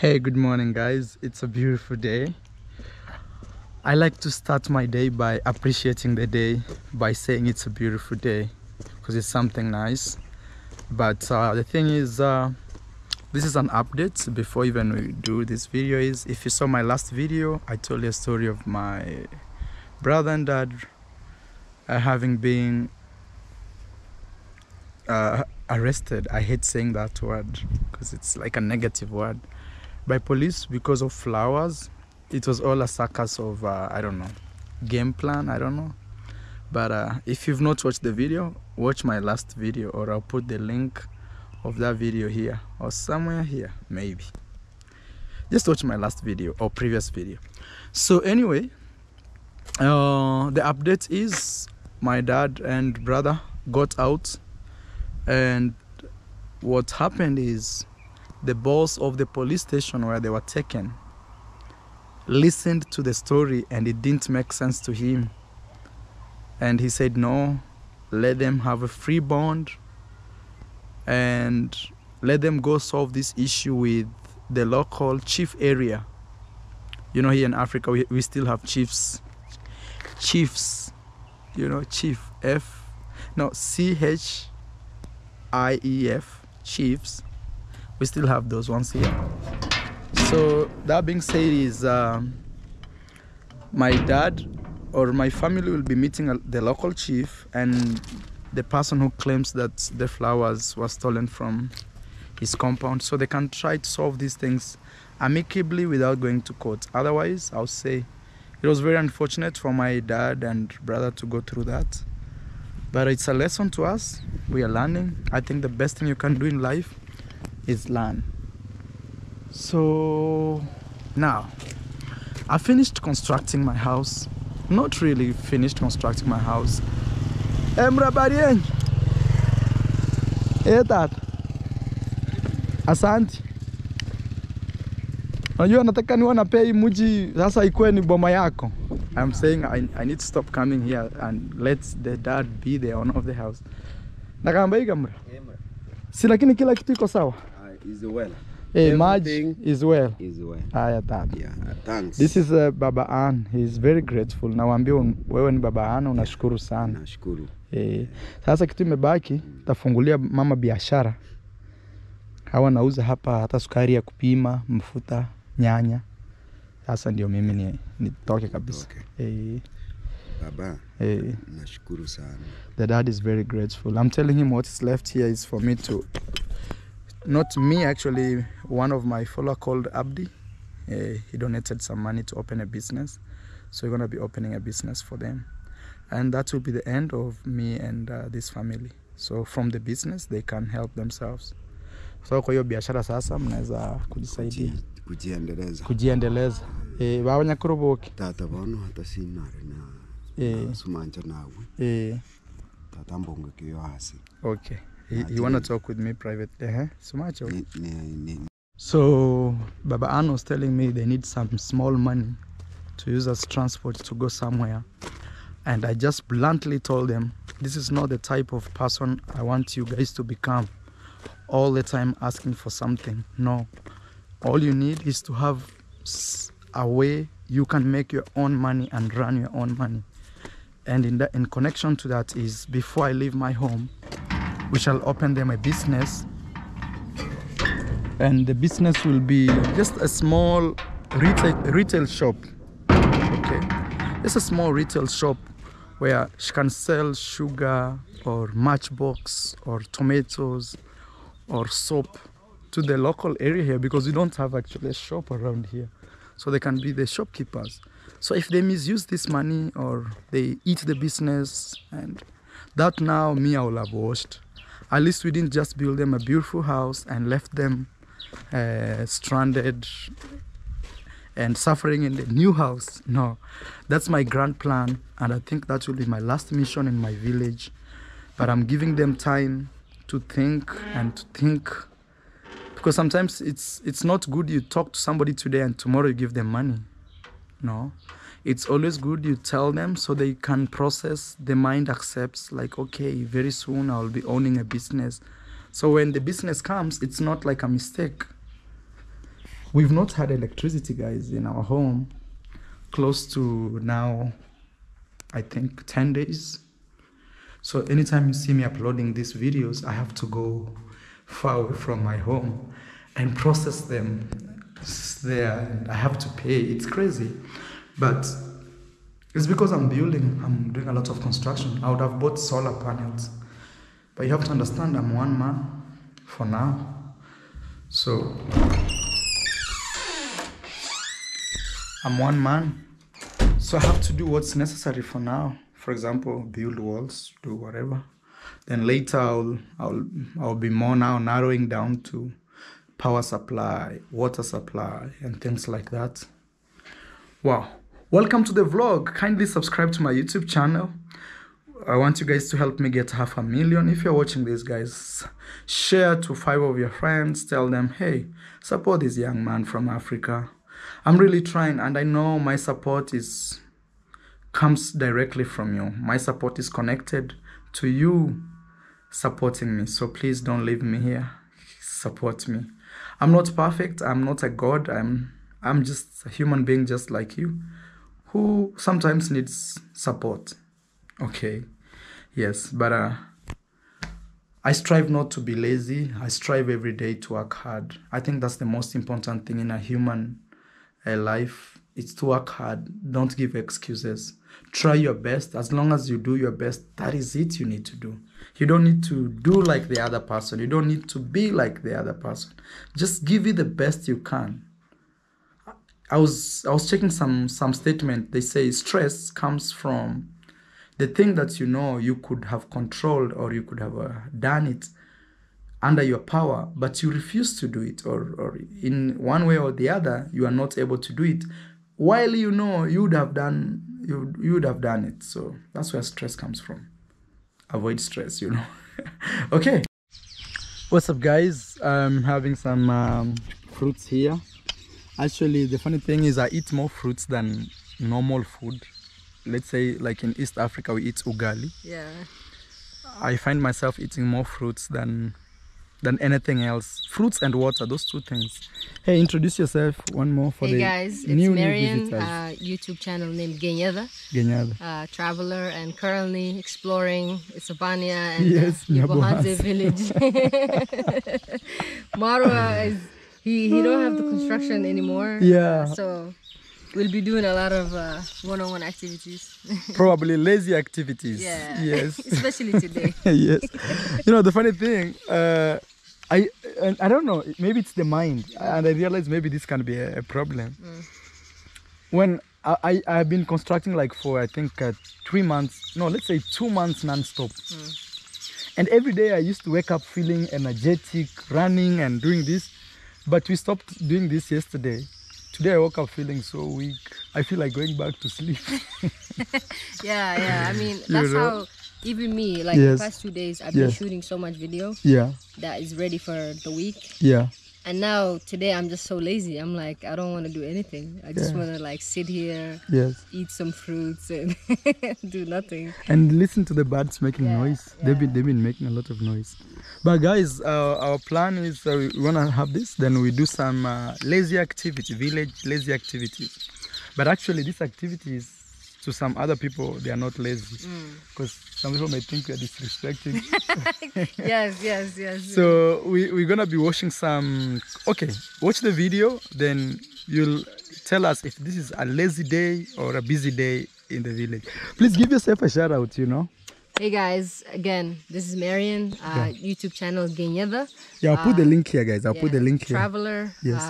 Hey, good morning guys. It's a beautiful day. I like to start my day by appreciating the day by saying it's a beautiful day because it's something nice. But the thing is, this is an update before even we do this video. Is if you saw my last video, I told you a story of my brother and dad having been arrested. I hate saying that word because it's like a negative word, by police because of flowers. It was all a circus of I don't know, game plan, I don't know. But if you've not watched the video, watch my last video, or I'll put the link of that video here or somewhere here, maybe. Just watch my last video or previous video. So anyway, the update is my dad and brother got out, and what happened is the boss of the police station where they were taken listened to the story and it didn't make sense to him, and he said no, let them have a free bond and let them go solve this issue with the local chief area. You know, here in Africa we still have chiefs, you know, chief, CHIEF, chiefs. We still have those ones here. So that being said is my dad or my family will be meeting the local chief and the person who claims that the flowers were stolen from his compound, so they can try to solve these things amicably without going to court. Otherwise, I'll say it was very unfortunate for my dad and brother to go through that, but it's a lesson to us. We are learning. I think the best thing you can do in life is learn. So now I finished constructing my house. Not really finished constructing my house. Asante. Unajua nataka niwe napea hii mji sasa ikuwe ni boma yako. I'm saying I need to stop coming here and let the dad be the owner of the house. Nakamba hii kamera. Si lakini kila kitu iko sawa. Is well. Maji is well. Is well. Dad. Yeah, thanks. This is Baba Ann. He's very grateful. Nawaambia wewe ni Baba Ann, unashukuru sana. Nashukuru. Sasa kitu imebaki, tafungulia mama biashara. Hawa nauza hapa hata sukari ya kupima, mfuta, nyanya. Sasa ndio mimi nitoke kabisa. Baba, nashukuru sana. The dad is very grateful. I'm telling him what is left here is for me to, not me actually, one of my follower called Abdi. He donated some money to open a business. So we're going to be opening a business for them. And that will be the end of me and this family. So from the business, they can help themselves. So kwa hiyo biashara sasa mnaweza kujisaidia. Kujiendeleza. Baba nyakurubuki. Tata bono hata sinare na sumanja nawe. Tata mbonge kiyo hasi. Okay. You want to talk with me privately, So much. So Baba Ann was telling me they need some small money to use as transport to go somewhere, and I just bluntly told them this is not the type of person I want you guys to become, all the time asking for something. No, all you need is to have a way you can make your own money and run your own money. And in connection to that is, before I leave my home, we shall open them a business, and the business will be just a small retail shop. Okay, just a small retail shop where she can sell sugar or matchbox or tomatoes or soap to the local area here, because we don't have actually a shop around here, so they can be the shopkeepers. So if they misuse this money or they eat the business, and that now me I will have washed. At least we didn't just build them a beautiful house and left them stranded and suffering in the new house. No, that's my grand plan, and I think that will be my last mission in my village. But I'm giving them time to think and to think, because sometimes it's not good you talk to somebody today and tomorrow you give them money. No, it's always good you tell them so they can process. The mind accepts, like, okay, very soon I'll be owning a business. So when the business comes, it's not like a mistake. we've not had electricity, guys, in our home close to now, I think 10 days. So anytime you see me uploading these videos, I have to go far away from my home and process them there, and I have to pay. It's crazy, but it's because I'm doing a lot of construction. I would have bought solar panels, but you have to understand I'm one man for now. So I'm one man, so I have to do what's necessary for now. For example, build walls, do whatever. Then later I'll be more now narrowing down to power supply, water supply, and things like that. Wow. Welcome to the vlog. Kindly subscribe to my YouTube channel. I want you guys to help me get 500,000. If you're watching this, guys, share to 5 of your friends. Tell them, hey, support this young man from Africa. I'm really trying, and I know my support comes directly from you. My support is connected to you supporting me. So please don't leave me here. Support me. I'm not perfect. I'm not a god. I'm just a human being just like you, who sometimes needs support. Okay. Yes, but I strive not to be lazy. I strive every day to work hard. I think that's the most important thing in a human life. It's to work hard. Don't give excuses. Try your best. As long as you do your best, that is it you need to do. You don't need to do like the other person. You don't need to be like the other person. Just give it the best you can. I was checking some statement. They say stress comes from the thing that you know you could have controlled, or you could have done it under your power, but you refuse to do it, or in one way or the other you are not able to do it, while you know you would have done it. So that's where stress comes from. Avoid stress, you know. Okay, what's up, guys? I'm having some fruits here. Actually, the funny thing is I eat more fruits than normal food. Let's say like in East Africa we eat ugali. Yeah, I find myself eating more fruits than anything else. Fruits and water, those two things. Hey, introduce yourself one more for the guys, it's new Marian, visitors. YouTube channel named Genyada. Traveler and currently exploring Isabania and Nyabohanse village. Marwa is he don't have the construction anymore. Yeah. So we'll be doing a lot of one-on-one activities. Probably lazy activities. Yeah. Yes. Especially today. Yes. You know, the funny thing, I don't know, maybe it's the mind, and I realize maybe this can be a problem. When I've been constructing like for I think 3 months, no, let's say 2 months non-stop. And every day I used to wake up feeling energetic, running and doing this, but we stopped doing this yesterday. Today I woke up feeling so weak. I feel like going back to sleep. yeah. I mean, that's how even me, like the past 2 days, I've been shooting so much video that is ready for the week. Yeah. And now today I'm just so lazy. I'm like, I don't want to do anything. I just want to like sit here, eat some fruits and do nothing. And listen to the birds making noise. They've been making a lot of noise. But guys, our plan is we want to have this. Then we do some lazy activity, village lazy activities. But actually, these activities, to some other people, they are not lazy, because some people may think we are disrespecting. yes. So we're gonna be watching some. Okay, watch the video, then you'll tell us if this is a lazy day or a busy day in the village. Please give yourself a shout out, you know. Hey guys, again, this is Marian, YouTube channel Genyada. Yeah, I'll put the link here, guys. I'll put the link here. Traveler. Yes.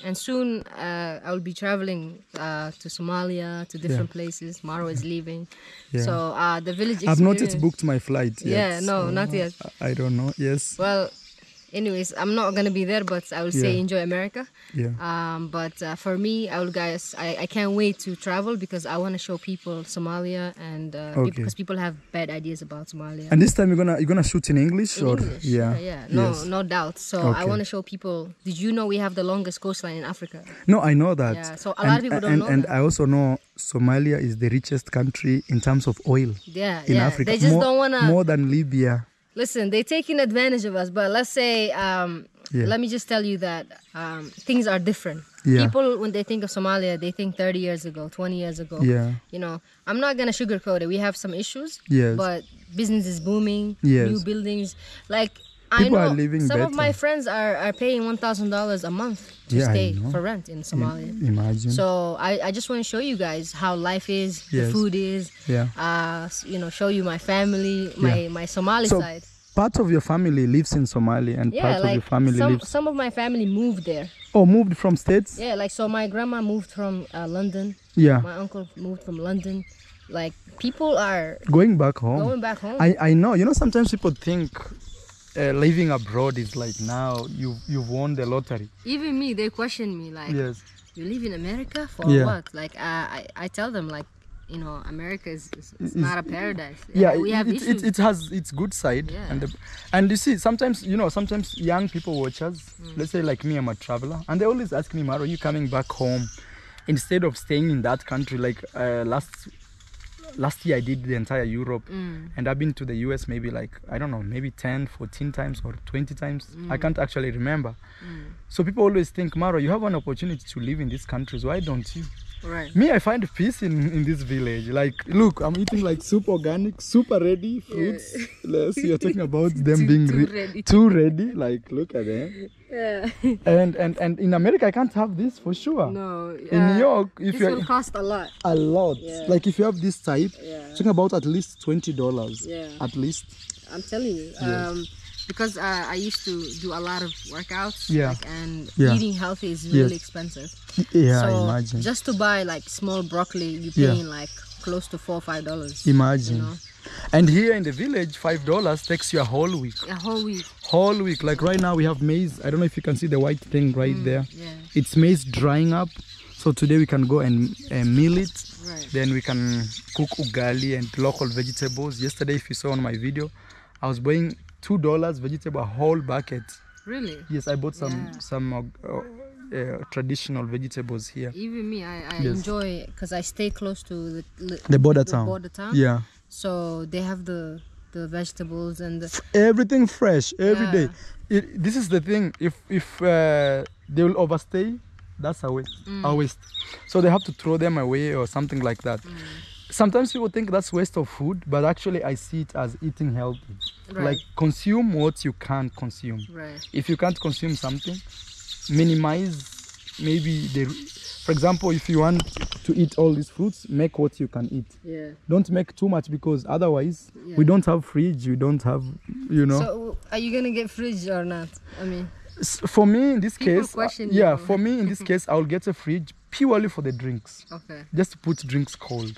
And soon I will be traveling to Somalia, to different places. Maro is leaving. Yeah. So the village experience. I've not yet booked my flight yet. Yeah, no, so not yet. I don't know, yes. Well, anyways, I'm not gonna be there, but I will say enjoy America. But for me, I can't wait to travel because I want to show people Somalia and because people have bad ideas about Somalia. And this time you're gonna shoot in English, English. Yeah. No doubt. So I want to show people. Did you know we have the longest coastline in Africa? No, I know that. Yeah. So a lot of people don't know. And that. I also know Somalia is the richest country in terms of oil. In Africa. They just don't wanna more than Libya. Listen, they're taking advantage of us, but let's say let me just tell you that things are different. People, when they think of Somalia, they think 30 years ago, 20 years ago. You know, I'm not gonna sugarcoat it. We have some issues, but business is booming. New buildings, like people I know are living some better. of my friends are paying $1,000 a month to stay for rent in Somalia. Imagine. So I just want to show you guys how life is, the food is. You know, show you my family, my Somali side. Part of your family lives in Somalia, and part of your family lives. Some of my family moved there. Oh, moved from states? Yeah, like so my grandma moved from London. My uncle moved from London. Like people are going back home. I know. You know, sometimes people think living abroad is like now you've won the lottery. Even me, they question me like, you live in America for what? Like I tell them like, you know, America is not a paradise. We have issues. It has its good side, and you see, sometimes, you know, sometimes young people watch us. Let's say like me, I'm a traveler, and they always ask me, Maro, are you coming back home instead of staying in that country? Like last year I did the entire Europe, and I've been to the US maybe like, I don't know, maybe 10, 14 times or 20 times. I can't actually remember. So people always think, Maro, you have an opportunity to live in these countries, why don't you? Right. Me, I find peace in this village. Like, look, I'm eating like super organic, super ready fruits. You're talking about them being too ready. Like, look at them. And in America, I can't have this for sure. No. In New York, if this will cost a lot. A lot. Like if you have this type, talking about at least $20. At least. I'm telling you. Because I used to do a lot of workouts, and eating healthy is really expensive. So imagine. Just to buy like small broccoli, you're paying like close to $4 or $5. Imagine. You know? And here in the village, $5 takes you a whole week. A whole week. Whole week. Like right now we have maize. I don't know if you can see the white thing right there. It's maize drying up. So today we can go and mill it. Then we can cook ugali and local vegetables. Yesterday, if you saw on my video, I was buying $2 vegetable, a whole bucket. Really? Yes, I bought some traditional vegetables here. Even me, I enjoy, because I stay close to the border town. Yeah. So they have the vegetables and everything fresh every day. This is the thing. If they will overstay, that's a waste. So they have to throw them away or something like that. Sometimes people think that's waste of food, but actually I see it as eating healthy. Like consume what you can consume. If you can't consume something, minimize maybe for example, if you want to eat all these fruits, make what you can eat. Don't make too much, because otherwise we don't have fridge, we don't have, you know. So are you gonna get fridge or not? I mean, for me in this case, for me in this case, I'll get a fridge purely for the drinks. Just to put drinks cold.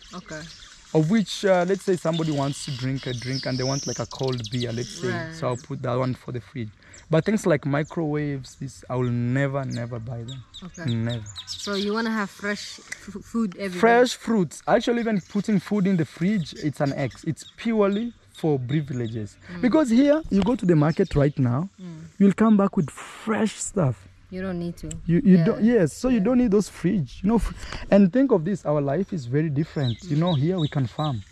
Of which, let's say somebody wants to drink a drink and they want like a cold beer, let's say. So I'll put that one for the fridge. But things like microwaves, I will never buy them. Never. So you want to have fresh food every fresh fruits. Actually, even putting food in the fridge, it's an X. It's purely for privileges. Because here, you go to the market right now, you'll come back with fresh stuff. You don't need to. You don't. Yes. So you don't need those fridge. You know, and think of this. Our life is very different. You know, here we can farm.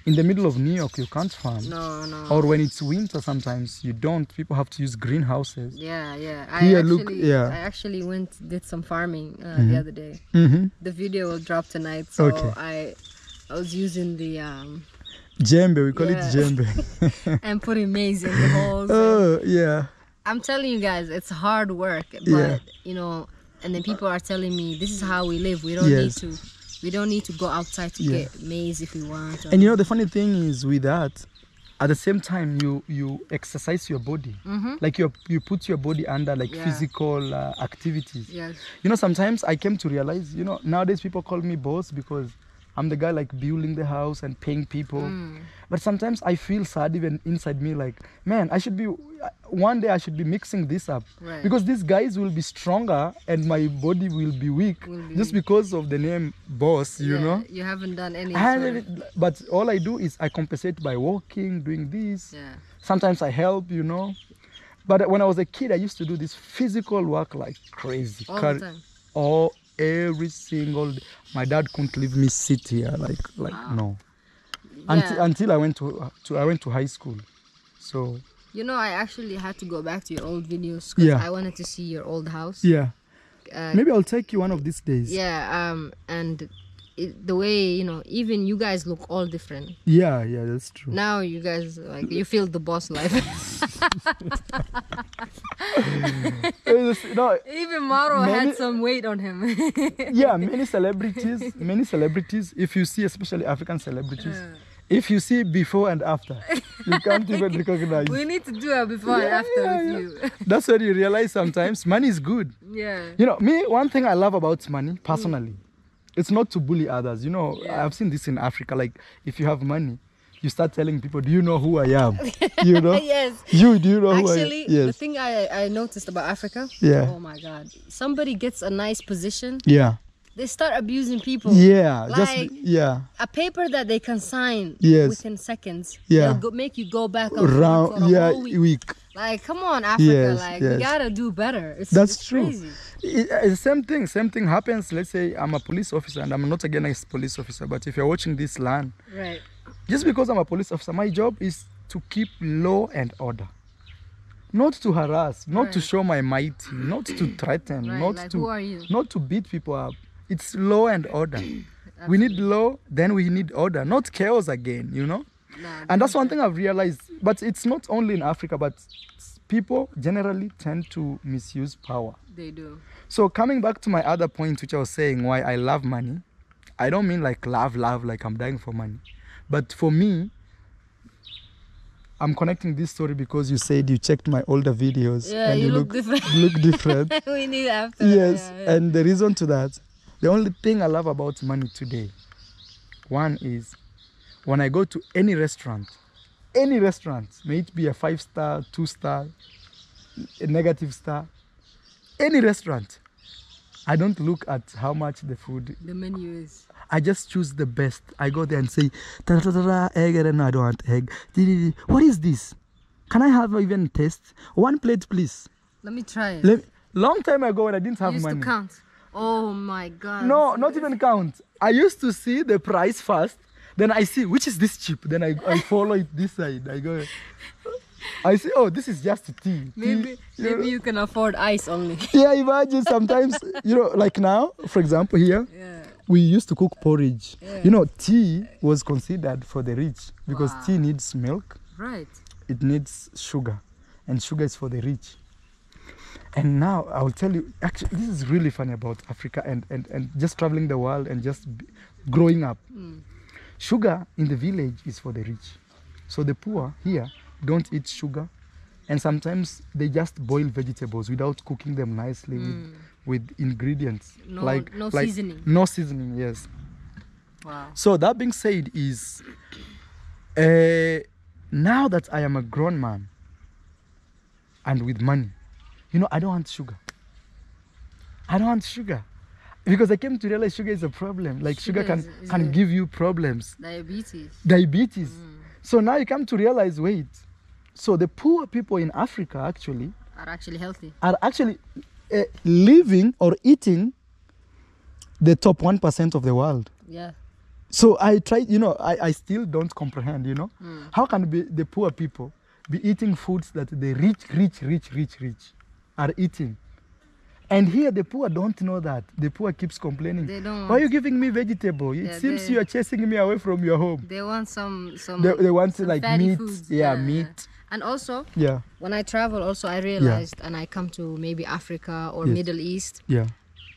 In the middle of New York, you can't farm. No. Or when it's winter, sometimes you don't. People have to use greenhouses. I actually did some farming the other day. The video will drop tonight. So I was using the djembe. We call it djembe. and putting maize in the holes. Oh yeah. I'm telling you guys, it's hard work, but you know, and then people are telling me this is how we live. We don't need to go outside to get maize if we want. And you know, the funny thing is with that, at the same time you exercise your body. Like you put your body under like physical activities. You know, sometimes I came to realize, you know, nowadays people call me boss because I'm the guy like building the house and paying people. But sometimes I feel sad even inside me, like, man, one day I should be mixing this up. Because these guys will be stronger and my body will be weak just because of the name boss, you know? You haven't done any. But all I do is I compensate by walking, doing this. Sometimes I help, you know? But when I was a kid, I used to do this physical work like crazy. All the time? Every single day. My dad couldn't leave me sit here no. Until I went to high school. So You know, I actually had to go back to your old videos because I wanted to see your old house. Yeah. Maybe I'll take you one of these days. Yeah. And the way, you know, even you guys look all different. Yeah, that's true. Now you guys, like, you feel the boss life. No, even Mauro had some weight on him. Yeah, many celebrities, if you see, especially African celebrities, if you see before and after, you can't even recognize. We need to do a before and after with you. That's when you realize sometimes money is good. Yeah. You know, me, one thing I love about money, personally, it's not to bully others. You know, I've seen this in Africa. Like, if you have money, you start telling people, do you know who I am? You know? Yes. Do you know who I am? Actually, Yes. the thing I noticed about Africa, oh my God, somebody gets a nice position. Yeah. They start abusing people. Yeah. Like, a paper that they can sign within seconds. Yeah. They'll make you go back around for a whole week. Like, come on, Africa. You gotta do better. It's true. Crazy. Same thing happens. Let's say I'm a police officer and I'm not against police officer, but if you're watching this land, right? Just because I'm a police officer, my job is to keep law and order. Not to harass, not to show my mighty, not to threaten, not to beat people up. It's law and order. We need law, then we need order, not chaos again, you know? And that's one thing I've realized. But it's not only in Africa, but people generally tend to misuse power. They do. So coming back to my other point, which I was saying, why I love money, I don't mean like love, like I'm dying for money. But for me, I'm connecting this story because you said you checked my older videos. Yeah, and you look different. Look different. We need after. Yes, and the reason to that, the only thing I love about money today, one is when I go to any restaurant, may it be a 5-star, 2-star, a negative star, any restaurant, I don't look at how much the menu is. I just choose the best. I go there and say, egg, and I don't want egg. What is this? Can I have even taste? 1 plate, please. Let me try it. Long time ago when I didn't have money. You used to count. Oh my God. No, not even count. I used to see the price first. Then I see, which is this cheap? Then I follow it this side. I go, I say, oh, this is just tea. Maybe you can afford ice only. Yeah, imagine sometimes, you know, like now, for example, here, we used to cook porridge. Yeah. You know, tea was considered for the rich because tea needs milk. Right. It needs sugar, and sugar is for the rich. And now I will tell you, actually, this is really funny about Africa and just traveling the world and just growing up. Sugar in the village is for the rich. So the poor here don't eat sugar. And sometimes they just boil vegetables without cooking them nicely with ingredients. No seasoning. No seasoning, yes. Wow. So that being said is, now that I am a grown man and with money, you know, I don't want sugar. I don't want sugar. Because I came to realize sugar is a problem. Like sugar can give you problems. Diabetes. So now you come to realize, wait, so the poor people in Africa are actually healthy. Are actually living or eating the top 1% of the world. Yeah. So I tried, you know, I still don't comprehend, you know. How can the poor people be eating foods that the rich are eating? And here the poor don't know that. The poor keeps complaining. They don't. Why are you giving me vegetable? It seems you are chasing me away from your home. They want some They want like meat. Foods. Yeah, meat. And also, when I travel, also I realized, and I come to maybe Africa or Middle East. Yeah.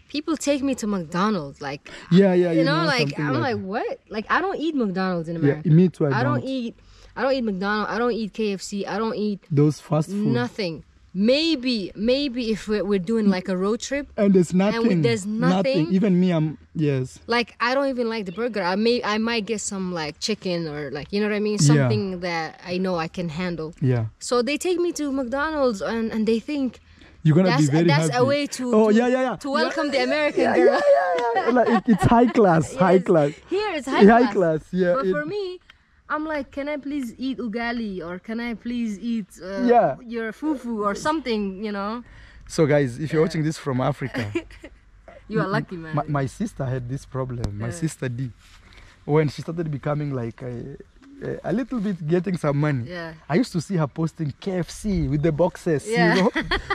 People take me to McDonald's, like you know, like I'm like what? Like I don't eat McDonald's in America. Yeah, me too. I don't eat McDonald's. I don't eat KFC. I don't eat those fast food. Nothing. Maybe if we're doing like a road trip and there's nothing. And there's nothing. Even me, yes. Like I don't even like the burger. I might get some like chicken or like, you know what I mean, something that I know I can handle. Yeah. So they take me to McDonald's and they think you're gonna be very happy. That's a way to welcome the American girl. Like it's high class. Yes. High class. Here it's high class. Yeah. But for me, I'm like, can I please eat ugali or can I please eat your fufu or something, you know? So guys, if you're watching this from Africa, you are lucky, man. My sister had this problem. My sister D, when she started becoming like a little bit getting some money. Yeah. I used to see her posting KFC with the boxes, Yeah. you know,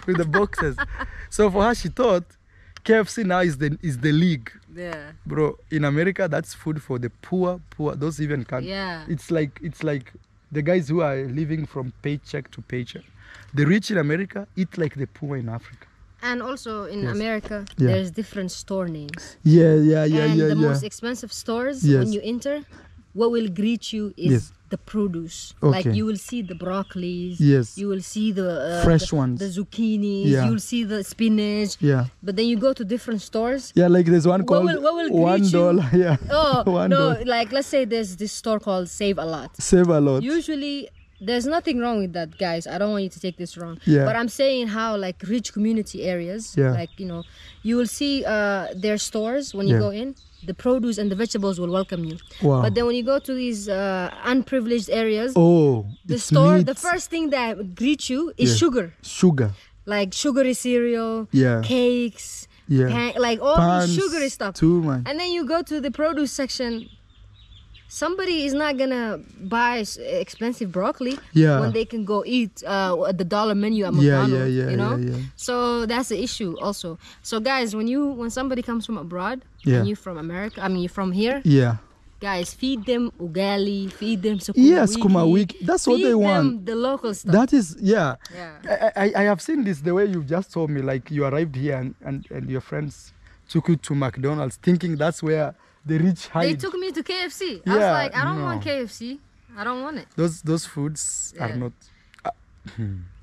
with the boxes. So for her, she thought KFC now is the league. Yeah. Bro, in America, that's food for the poor. Those even can't. Yeah. It's like the guys who are living from paycheck to paycheck. The rich in America eat like the poor in Africa. And also in Yes. America, Yeah. there's different store names. Yeah. And the most expensive stores, Yes. when you enter, what will greet you is Yes. the produce. Okay. Like you will see the broccolis. Yes. You will see the Fresh ones. the zucchinis. Yeah. You will see the spinach. Yeah. But then you go to different stores. Yeah, like there's one What called will greet you? $1. Yeah. Oh $1. no! Like let's say there's this store called Save a Lot. Save a lot. Usually, there's nothing wrong with that, guys. I don't want you to take this wrong. Yeah. But I'm saying how like rich community areas, Yeah. like you will see their stores when you Yeah. go in. The produce and the vegetables will welcome you. Wow. But then when you go to these unprivileged areas, Oh, the it's store, meat. the first thing that greets you is Yeah. sugar, Sugar. like sugary cereal, Yeah. cakes, Yeah. like all Pans, these sugary stuff. too, man. And then you go to the produce section. Somebody is not gonna buy expensive broccoli Yeah. when they can go eat at the dollar menu at Yeah, McDonald's. yeah, you know. yeah. So that's the issue also. So guys, when somebody comes from abroad Yeah. and you're from America, I mean you're from here, Yeah. guys, feed them ugali, feed them sukuma Yes, kuma wiki. That's what feed they them want. the local stuff. That is, yeah. Yeah. I have seen this the way you just told me. Like you arrived here and your friends took you to McDonald's, thinking that's where the rich hide. They took me to KFC. I was Yeah, like, I don't no. want KFC. I don't want it. Those foods are Yeah. not.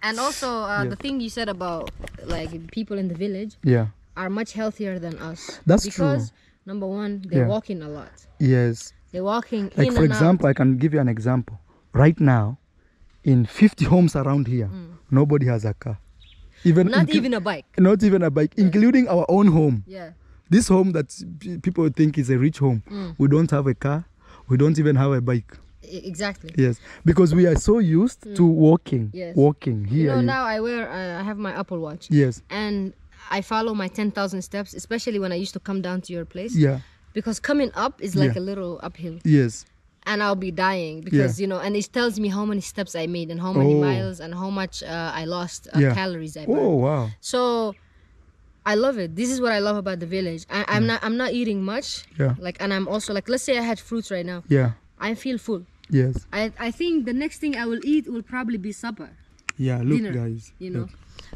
And also Yeah. the thing you said about like people in the village Yeah. are much healthier than us. That's because, true. number one, they're Yeah. walking a lot. Yes. They're walking Like in for and example, I can give you an example. Right now, in 50 homes around here, nobody has a car. out. Not even a bike. Not even a bike, including our own home. Yeah. This home that people think is a rich home, we don't have a car. We don't even have a bike. Exactly. Yes, because we are so used to walking. Yes. Walking here. You know, now I have my Apple Watch. Yes. And I follow my 10,000 steps, especially when I used to come down to your place. Yeah. Because coming up is like Yeah. a little uphill. Yes. And I'll be dying because, and it tells me how many steps I made and how many Oh. miles and how much I lost Yeah. calories I burned. Oh wow. So I love it. This is what I love about the village. I'm not eating much. Yeah. And I'm also like, let's say I had fruits right now. Yeah. I feel full. Yes. I think the next thing I will eat will probably be supper. Yeah. Look, Dinner, guys. You know. Look.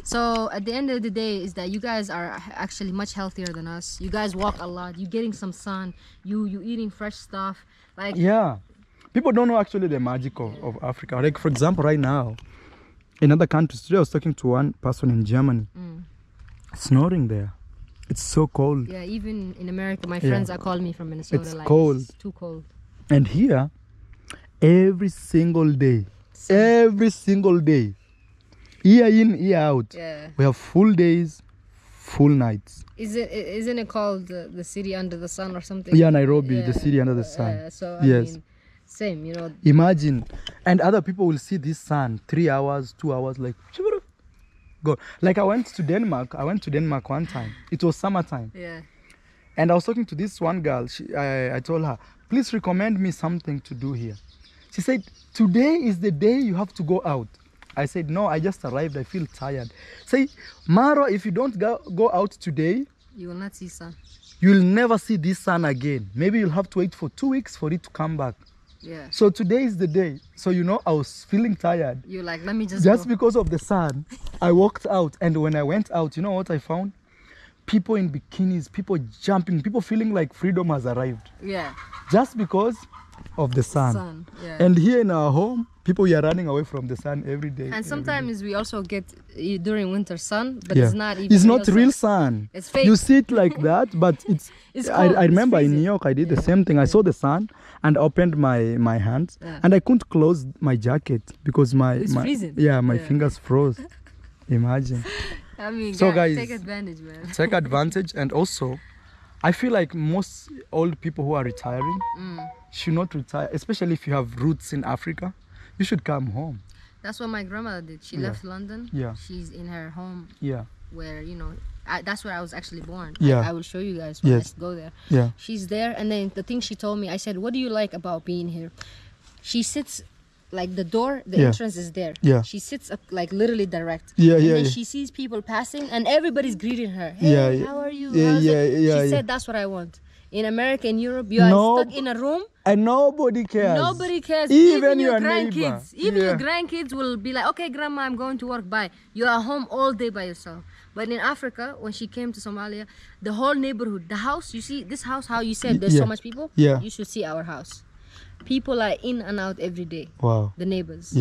So at the end of the day is that you guys are actually much healthier than us. You guys walk a lot. You're getting some sun. You eating fresh stuff. Like Yeah. People don't know actually the magic of Africa. Like for example, right now, in other countries, today I was talking to one person in Germany. It's snowing there. It's so cold. yeah, even in America, my friends are calling me from Minnesota. It's like cold. It's too cold. And here, every single day, year in, year out, Yeah. we have full days, full nights. Isn't it called the city under the sun or something? Yeah, Nairobi, Yeah. the city under the sun. So I Yes. mean, same. You know. Imagine, and other people will see this sun 3 hours, 2 hours, like go. Like I went to Denmark one time. It was summertime, Yeah. and I was talking to this one girl. I told her, please recommend me something to do here. She said, today is the day you have to go out. I said, no, I just arrived. I feel tired. Say, Maro, if you don't go out today, You will not see sun. you'll never see this sun again. Maybe you'll have to wait for 2 weeks for it to come back. Yeah. So today is the day. So I was feeling tired. You're like, let me just Just go. because of the sun, I walked out. And when I went out, you know what I found? People in bikinis, people jumping, people feeling like freedom has arrived. Yeah. Just because of the sun. Yeah. And here in our home, people are running away from the sun every day. And sometimes we also get during winter sun, but Yeah. it's not even. It's not real sun. It's fake. You see it like that, but it's. It's I cold, it's remember in New freezing. York, I did the same thing. I saw the sun and opened my hands, Yeah. and I couldn't close my jacket because It's my freezing. my Yeah. fingers froze. Imagine. I mean, So guys, take advantage, man. Take advantage, and also, I feel like most old people who are retiring should not retire, especially if you have roots in Africa. You should come home. That's what my grandmother did. She Yeah. left London. Yeah. She's in her home Yeah. where, that's where I was actually born. Yeah. I will show you guys when Yes. I go there. Yeah. She's there. And then the thing she told me, I said, what do you like about being here? she sits like the door, the entrance is there. She sits up like literally direct. And then she sees people passing and everybody's greeting her. Hey, how are you? She said that's what I want. In America, in Europe, you are stuck in a room. And nobody cares. Nobody cares. Even your grandkids. Neighbor. Even your grandkids will be like, okay, grandma, I'm going to work. Bye. You are home all day by yourself. But in Africa, when she came to Somalia, the whole neighborhood, the house, you see this house, how you said there's so much people? You should see our house. People are in and out every day. Wow. The neighbors.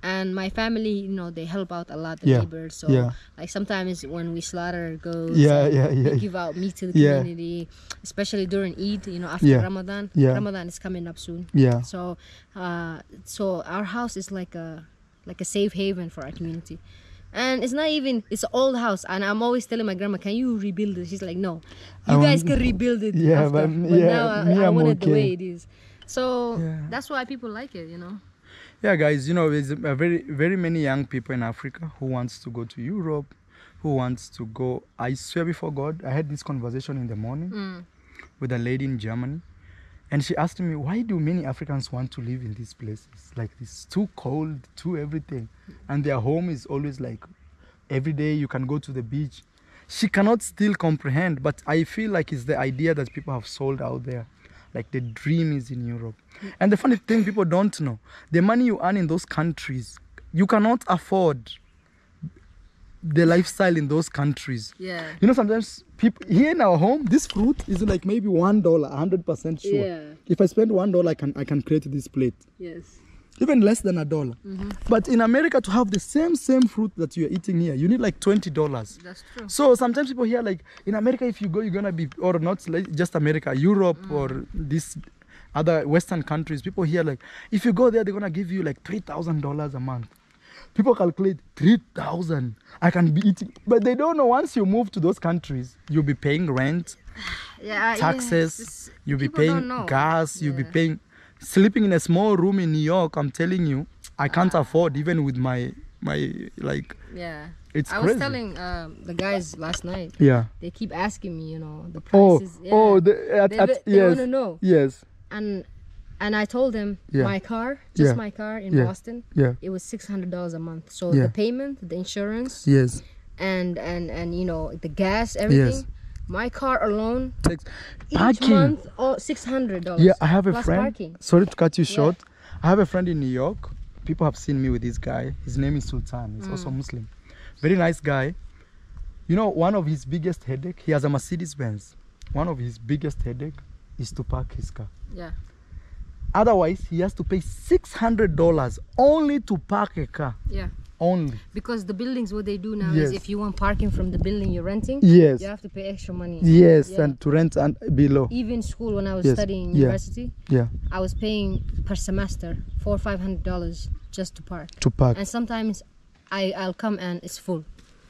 And my family, you know, they help out a lot, the neighbors. So like sometimes when we slaughter goats, we give out meat to the community, especially during Eid, you know, after Ramadan. Ramadan is coming up soon. So so our house is like a safe haven for our community. And it's not even, it's an old house. And I'm always telling my grandma, can you rebuild it? She's like, no, you guys can rebuild it after. But now I want it the way it is. So that's why people like it, you know. Yeah, guys, you know, there's very many young people in Africa who wants to go to Europe, who wants to go. I swear before God, I had this conversation in the morning with a lady in Germany. And she asked me, why do many Africans want to live in these places? Like, it's too cold, too everything. And their home is always like, every day you can go to the beach. She cannot still comprehend, but I feel like it's the idea that people have sold out there. Like the dream is in Europe. And the funny thing people don't know, the money you earn in those countries, you cannot afford the lifestyle in those countries. You know, sometimes people here in our home, this fruit is like maybe $1, 100% sure. If I spend $1, I can create this plate. Even less than $1. But in America, to have the same fruit that you're eating here, you need like $20. That's true. So sometimes people here, like in America, if you go, you're gonna be, or not like just America, Europe or this other Western countries, people here, like if you go there, they're gonna give you like $3,000 a month. People calculate 3,000. I can be eating, but they don't know once you move to those countries, you'll be paying rent, taxes, you'll be paying gas, you'll be paying. Sleeping in a small room in New York, I'm telling you, I can't afford even with my like. It's crazy. I was telling the guys last night. They keep asking me, you know, the prices. They want to know. And I told them my car, my car in Boston, it was $600 a month. So the payment, the insurance, and you know the gas, everything. My car alone each month, $600. Yeah, I have a plus friend. Parking. Sorry to cut you short. I have a friend in New York. People have seen me with this guy. His name is Sultan. He's also Muslim. Very nice guy. You know, one of his biggest headache, he has a Mercedes Benz. One of his biggest headache is to park his car. Otherwise, he has to pay $600 only to park a car. Only. Because the buildings, what they do now is if you want parking from the building you're renting, you have to pay extra money. And to rent and below. Even school, when I was studying university, I was paying per semester $400 or $500 just to park. And sometimes I'll come and it's full.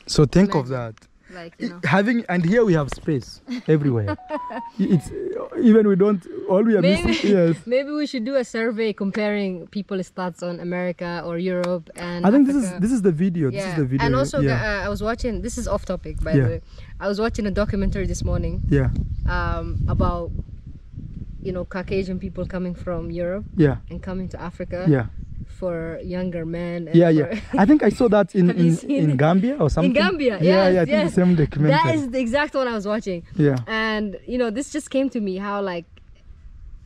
So think of that. Like, you know. And here we have space everywhere. It's even we don't, all we are missing. Maybe we should do a survey comparing people's thoughts on America or Europe and I think Africa. this is the video. This is the video. And also I was watching, this is off topic by the way. I was watching a documentary this morning. About, you know, Caucasian people coming from Europe and coming to Africa. For younger men. And I think I saw that in Gambia or something. In Gambia, I think the same documentary. That is the exact one I was watching. And you know, this just came to me how like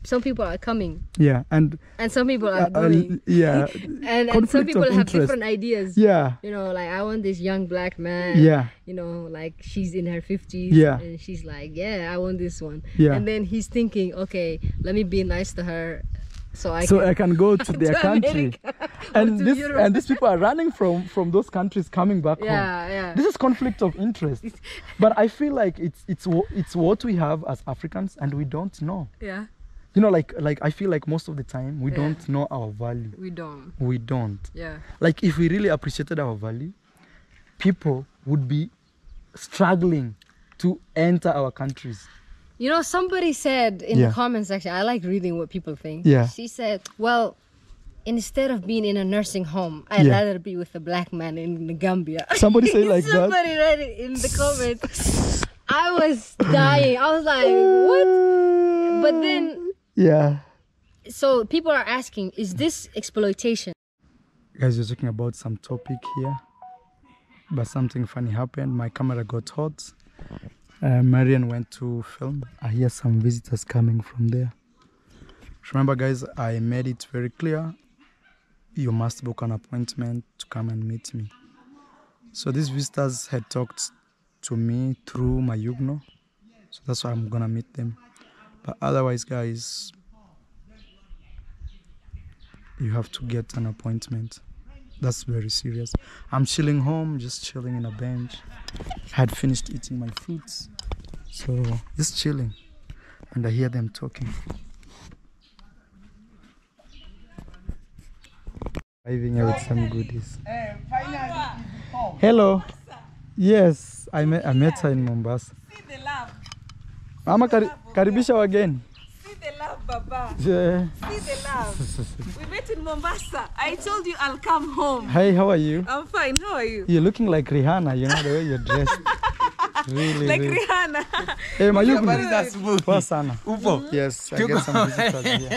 some people are coming. And some people are going. and some people have different ideas. You know, like I want this young black man. You know, like she's in her 50s. And she's like, I want this one. And then he's thinking, okay, let me be nice to her. So I can go to their country, and these people are running from those countries coming back home. This is conflict of interest, but I feel like it's what we have as Africans, and we don't know. You know, like I feel like most of the time we don't know our value. We don't. Like if we really appreciated our value, people would be struggling to enter our countries. You know, somebody said in the comment section, I like reading what people think. She said, well, instead of being in a nursing home, I'd rather be with a black man in the Gambia. Somebody say like Somebody read it in the comments. I was dying. I was like, what? But then So people are asking, is this exploitation? Guys, we're talking about some topic here, but something funny happened. My camera got hot. Marian went to film. I hear some visitors coming from there. Remember, guys, I made it very clear. You must book an appointment to come and meet me. So these visitors had talked to me through my Yugno. So that's why I'm gonna meet them. But otherwise, guys, you have to get an appointment. That's very serious. I'm chilling home, just chilling in a bench. I had finished eating my fruits. So just chilling. And I hear them talking. Arriving here with some goodies. Hello. Yes, I met her in Mombasa. See the love. Mama, karibisha wageni. See the love, Baba. Yeah. See the love. We met in Mombasa. I told you I'll come home. Hey, how are you? I'm fine. How are you? You're looking like Rihanna, you know, the way you're dressed. Really, Like really. Rihanna. Hey, Mayugno. That's Sana. Upo. Yes, I get some visitors here.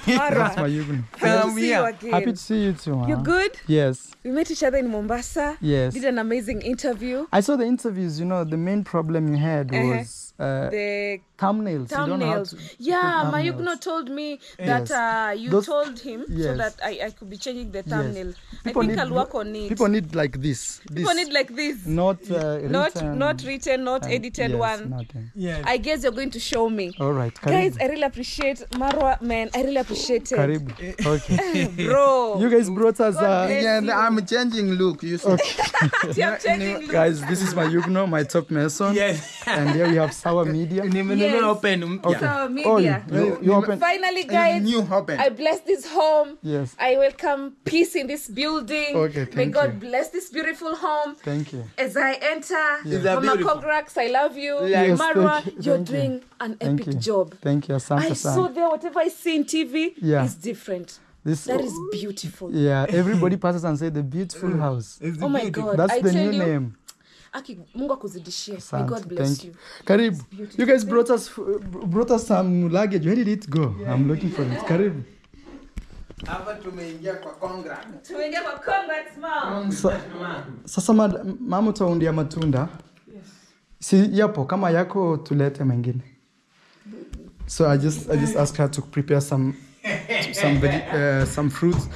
That's Mayugno. Happy to see you again. Happy to see you too. You good? Yes. We met each other in Mombasa. Yes. Did an amazing interview. I saw the interviews, you know, the main problem you had was The thumbnails. You don't know how thumbnails. to Yeah, put Mayugno thumbnails. told me that you Those- told him so Yes. that I could be changing the Yes. thumbnail. People I think need- I'll work on it. People need like this. People need like this. not written. Not written, not and- edited yes, one. Nothing. Yeah. I guess you're going to show me. All right. Guys, Karibu. I really appreciate Marwa, man. I really appreciate it. Karibu. Okay. Bro. You guys brought us. God bless Yeah, you. I'm changing look. You see. I'm checking. Guys, this is my Yugno, my top mason. Yes. And here we have Sour Media. Yes. Open. Okay. So, Oh, media. you open. Finally, guys, New open. I bless this home. Yes. I welcome peace in this building. Okay, May thank God you. bless this beautiful home. Thank you. As I enter, Is that Mama beautiful? Congrax, I love you. Yes, Marwa, thank you, you're thank you. doing an Thank epic you. job. Thank you, I Asante saw San. there, whatever I see in TV Yeah. is different. This. That is beautiful. Yeah, everybody passes and say the beautiful house. Oh my God. That's I the tell new you, name. Aki, Mungu akuzidishie. May Asante. God bless Thank you. Karibu. beautiful. You guys brought us some luggage. Where did it go? I'm looking for it. Karibu. Hapa tumeingia kwa Congress. Tumeingia kwa Congrats, mom. Sasa mama utaundia matunda. Si yapo kama yako tulete mengine. So I just asked her to prepare some fruits.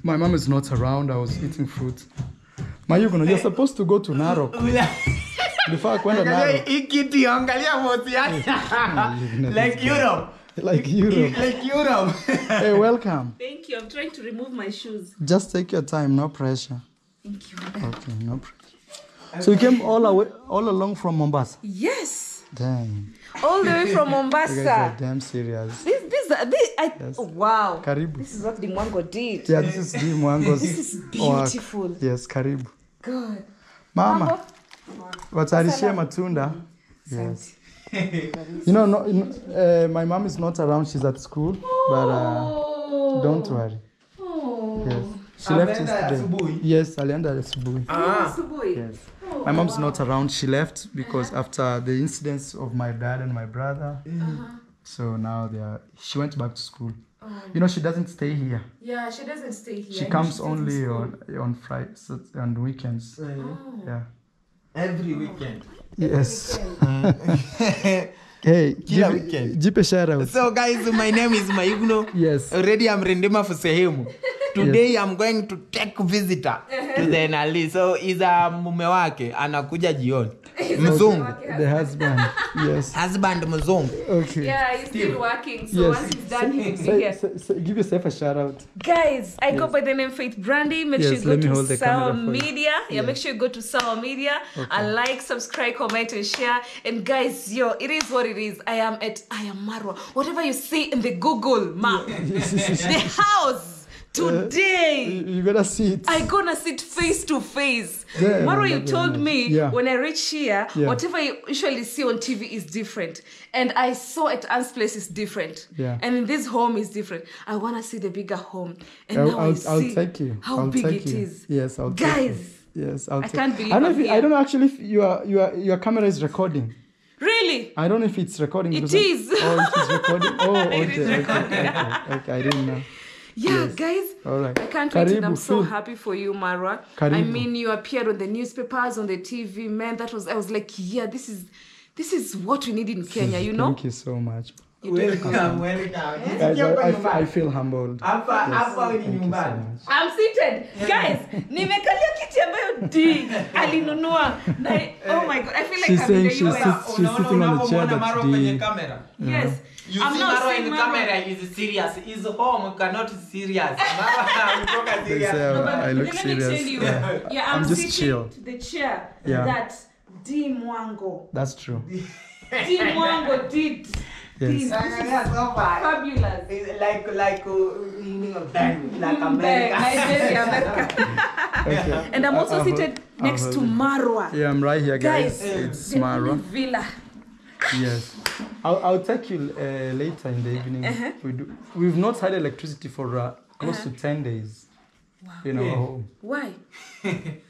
My mom is not around. I was eating fruit. Mayugno, you're supposed to go to Narok. Before kwenda Narok. Ikiti angalia mosi yake. Like Europe. Like Europe. Like Europe. Hey, welcome. Thank you. I'm trying to remove my shoes. Just take your time, no pressure. Thank you. Okay, no pressure. So you came all along from Mombasa? Yes. Damn. All the way from You guys are Mombasa. damn serious. Yes. Wow. Karibu. This is what the Mwango did. Yeah, this is Di Mwango's This is work. beautiful. Yes, karibu. God. Mama, watarishia matunda. Yes. You know, my mom is not around. She's at school. But don't worry. Yes. She left yesterday. Yes, alienda asubuhi. Yes. My mom's not around. She left because after the incidents of my dad and my brother. So now she went back to school. You know, she doesn't stay here. Yeah, she doesn't stay here. She comes only on Fridays and weekends. Yeah. Every weekend. Yes. Hey, Kila weekend. Jipe shout out. So guys, my name is Mayugno. Yes. Already I'm Rendema for sehemu. Today I'm going to take visitor to the Nali. So is a mume wake anakuja jioni. Mzungu. The husband. Yes. Husband mzungu. Okay. Yeah, he's still working. So Yes. once he's done, he'll be here. Give yourself a shout out. Guys, I go by the name Faith Brandy. Make sure Yes, you let go me hold to the Sour camera for you. Media. Yeah, make sure you go to Sour Media and like, subscribe, comment, and share. And guys, it is what it is. I am Marwa. Whatever you see in the Google map, the house today. You gotta see it. I gonna sit face to face. Yeah, Marwa, yeah, you told yeah. me Yeah. when I reach here, Yeah. whatever you usually see on TV is different. And I saw at Anne's place is different. Yeah. And in this home is different. I wanna see the bigger home. And now I I'll see take you. how I'll big take it you. is. Yes, I'll take you. Guys, Yes, I'll I take can't believe I don't know I'm I here. don't know actually if your camera is recording. really? Really? I don't know if it's recording. It because is. Oh, it is recording. Oh, okay. It is recording. Okay, I didn't know. Yeah, Yes. guys. All right. I can't wait, and I'm Karibu, so Phil. happy for you, Marwa. Karibu. I mean, you appeared on the newspapers, on the TV, man. I was like, yeah, this is what we need in Kenya, you know? Thank you so much. Welcome. Guys, I feel humbled. Hapa ni Thank you so nyumbani. much. I'm seated. Guys, nimekalia kiti ambayo D alinunua. Oh my god, I feel like She's I'm in the saying US. she's sitting on the chair Maro that kwenye the... kamera. Yes. You I'm see not Maro seeing in Maro. camera is serious. Is home cannot serious. Maro kutoka They say serious. I look Let me serious. tell you. Yeah. Yeah, I'm just sitting chill. to the chair Yeah. that D Mwango. That's true. D Mwango did. Yes. This is fabulous. Like like America. Nigeria, America. Okay. And I'm also seated next to Marwa. Yeah, I'm right here, guys. Guys, It's the Mara. Villa. Yes. I'll take you later in the evening. We've not had electricity for close to 10 days. Wow. In our home. Why?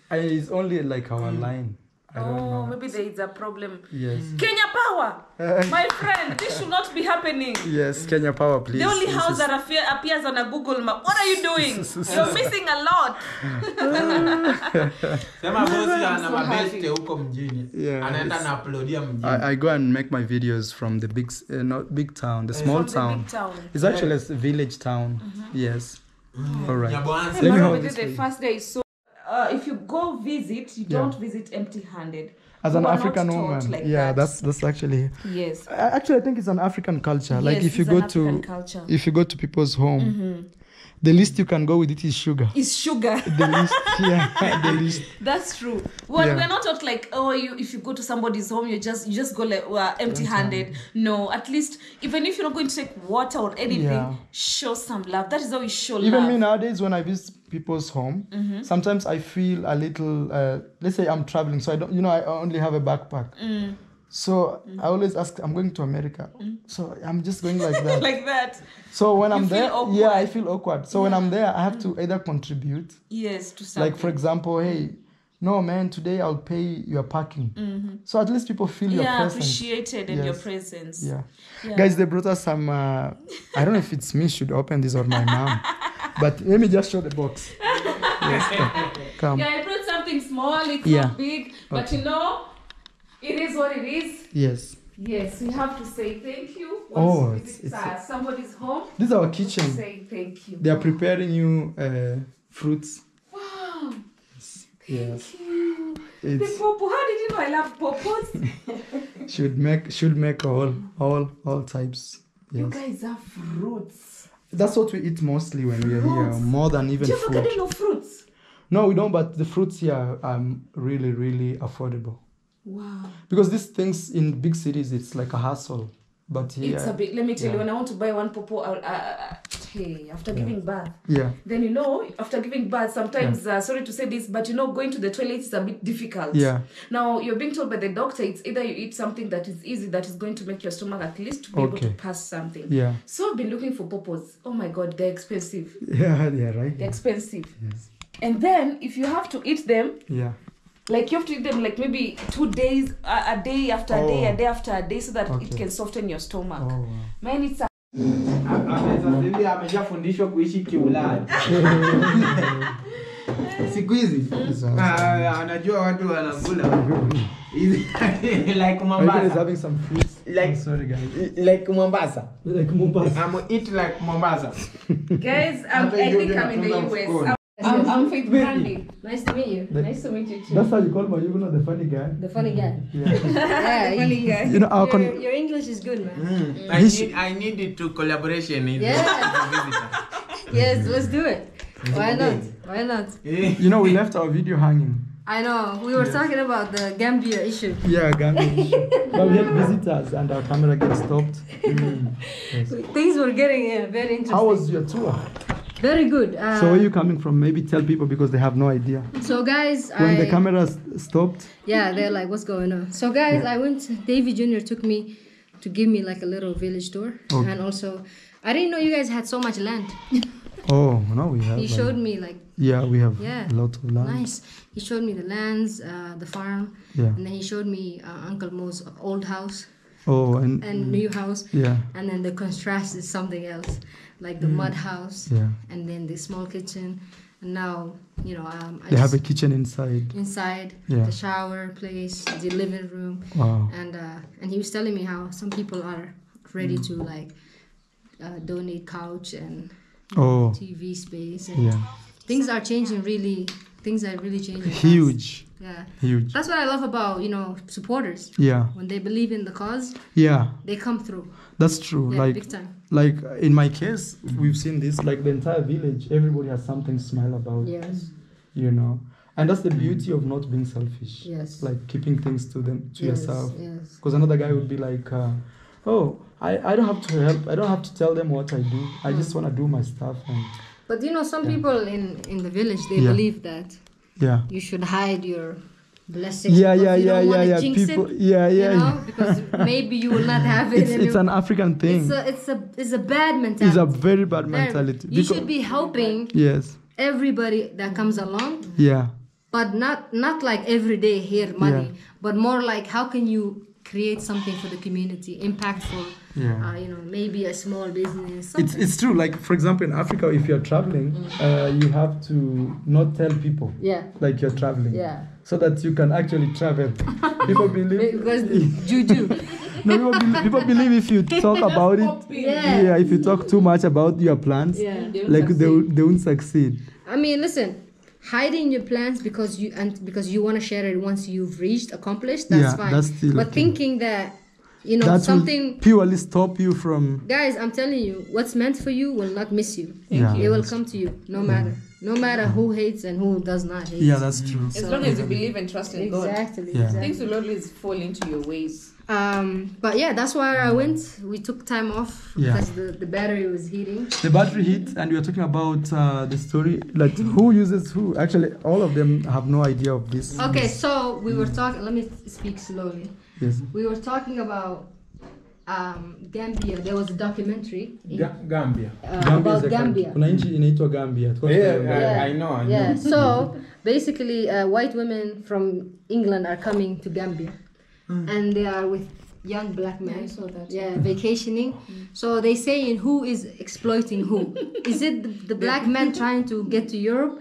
It's only like our line. I don't know. Maybe there is a problem. Yes. Kenya Power, my friend, this should not be happening. Yes, Kenya Power, please. The only This house is- that appears on a Google map. What are you doing? You're missing a lot. Sema bosi ana mabeste huko mjini. Yeah, Anaenda na uploadia mjini. I go and make my videos from the not big town, the small From the town. big town. It's actually a village town. Yes. All right. Nyaboansi. Let me Remember hold we this did for the you. first day. So if you go visit, you don't visit empty-handed. As We an were not African taught woman, like yeah, that. that's actually. Yes. Actually, I think it's an African culture. Like Yes, if you it's go an African to culture. if you go to people's home, the least you can go with it is sugar. It's sugar. The least, yeah, the least. That's true. Well, Yeah. we're not taught like, oh, if you go to somebody's home, you just go like empty-handed. No, at least even if you're not going to take water or anything, Yeah. show some love. That is how you show love. Even me nowadays, when I visit people's home, sometimes I feel a little. Let's say I'm traveling, so I don't. I only have a backpack. So I always ask, I'm going to America. So I'm just going like that. like that. So when I'm feel there, awkward. yeah, I feel awkward. So when I'm there, I have to either contribute. Yes, to something. Like, for example, hey, no, man, today I'll pay your parking. So at least people feel your presence. appreciated in your Yes. presence. Yeah. Yeah. Guys, they brought us some, I don't know if it's me should open this or my mom. But let me just show the box. Yes, come. Yeah, I brought something small. It's Yeah. not big, but it is what it is. Yes. Yes, we have to say thank you. Oh, Once it's- it's somebody's home. This is our kitchen. Say thank you. They are preparing you fruits. Wow. Yes. Thank you. The It's popo. How did you know I love popos? should make all types. You Yes. guys have fruits. That's what we eat mostly when we are here, Fruits. more than even Do you have a food. garden of fruits? No, we don't, but the fruits here are really, really affordable. Wow. Because these things in big cities, it's like a hassle. But here, It's a bit, let me tell you, yeah. when I want to buy one popo, after giving birth, yeah, then after giving birth, sometimes, sorry to say this, but going to the toilet is a bit difficult. Yeah. Now, you're being told by the doctor, it's either you eat something that is easy, that is going to make your stomach at least be able to Okay. pass something. yeah, So I've been looking for popos. Oh my God, they're expensive. yeah, right. They're expensive. Yes. And then, if you have to eat them, Yeah. like you have to eat them like maybe 2 days, a day after a day, Oh. a day after a day, so that it Okay. can soften your stomach. Oh, wow. Mine, it's Ameshafundishwa kuishi kiulaya. Siku hizi anajua watu wanakula like Everyone is Mombasa. having some fruits. Like- sorry, guys. Like Mombasa. Like Mombasa. I'm eat like Mombasa. Guys, I Hata think hivyo I'm in the natunga US. mfukoni. I'm Faith Brandy. Nice to meet you. Nice to meet you too. That's how you call my, the funny guy. The funny guy. Yeah. Yeah, funny guy. You know, our Your English is good, man. I need it to collaboration in Yeah. Yes, let's do it. Why not? Why not? you know, we left our video hanging. I know. We were talking about the Gambia issue. Yeah, Gambia. But we had visitors and our camera gets stopped. Yes. Things were getting very interesting. How was your tour? Very good. So where are you coming from? Maybe tell people because they have no idea. So guys, When the camera stopped, yeah, they're like, what's going on? So guys, I went. Davey Jr. took me to give me like a little village tour, Okay. and also, I didn't know you guys had so much land. oh no, we have. He showed me like Yeah, we have Yeah. a lot of land. nice. He showed me the lands, the farm, Yeah. and then he showed me Uncle Mo's old house. Oh, and new house. Yeah. And then the contrast is something else, like the mud house. Yeah. And then the small kitchen. And now, you know, they have a kitchen inside. Inside, Yeah. the shower place, the living room. Wow. And he was telling me how some people are ready to like donate couch and TV space. And things are changing really. Things are really changing. Huge. Fast. Yeah. Huge. That's what I love about, you know, supporters. Yeah. When they believe in the cause. Yeah. They come through. That's true. Yeah, like big time. Like in my case, we've seen this. Like the entire village, everybody has something to smile about. Yes. You know, and that's the beauty of not being selfish. Yes. Like keeping things to yourself. Yes. Because another guy would be like, oh, I don't have to help. I don't have to tell them what I do. I just want to do my stuff. And but you know, some people in the village, they believe that you should hide your blessings. Yeah. People, you know, because maybe you will not have it. It's an African thing. It's a bad mentality. It's a very bad mentality. You should be helping everybody that comes along. Yeah. But not like every day here money, but more like how can you create something for the community, impactful. Yeah. You know, maybe a small business. It's true. Like for example, in Africa, if you're traveling, you have to not tell people. Yeah. Like you're traveling. Yeah. So that you can actually travel. People believe because juju. No, people believe if you talk about it. Yeah. If you talk too much about your plans, they won't succeed. I mean, listen. Hiding your plans because you want to share it once you've accomplished, that's fine. That's still but thinking that, you know, that something purely stop you from. Guys, I'm telling you, what's meant for you will not miss you. It will come to you, no matter who hates and who does not hate. Yeah, that's true. As long as you believe and trust in God, exactly. Things will always fall into your ways. But yeah, that's why I went. We took time off because the battery was heating. The battery hit, and we were talking about the story, like who uses who. Actually, all of them have no idea of this. Okay, so we were talking. Let me speak slowly. Yes. We were talking about Gambia. There was a documentary. Gambia. About Gambia. Kuna nchi inaitwa Gambia. I know. Yeah. So basically, white women from England are coming to Gambia. And they are with young black men. I saw that. Yeah, vacationing. So they saying who is exploiting who? Is it the black men trying to get to Europe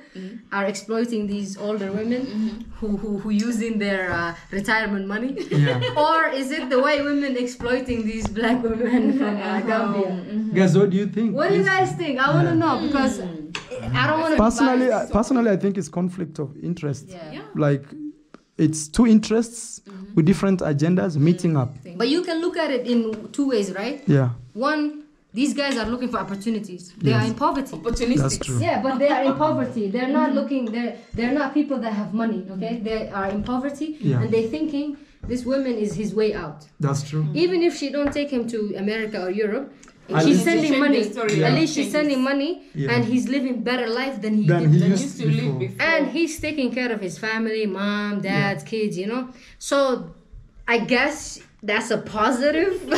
are exploiting these older women who using their retirement money? Yeah. Or is it the white women exploiting these black women from Gambia? Guys, what do you think? What do you guys think? I want to know because I don't want to. Personally, I think it's conflict of interest. Yeah. Like. It's two interests with different agendas meeting up. But you can look at it in two ways, right? Yeah. One, these guys are looking for opportunities. They are in poverty. That's true. Yeah, but they are in poverty. They're not looking. They're not people that have money. Okay, they are in poverty, and they're thinking this woman is his way out. That's true. Even if she don't take him to America or Europe. She's sending money. At least she's sending money, and he's living better life than he used to live before. And he's taking care of his family, mom, dad, kids. You know. So, I guess that's a positive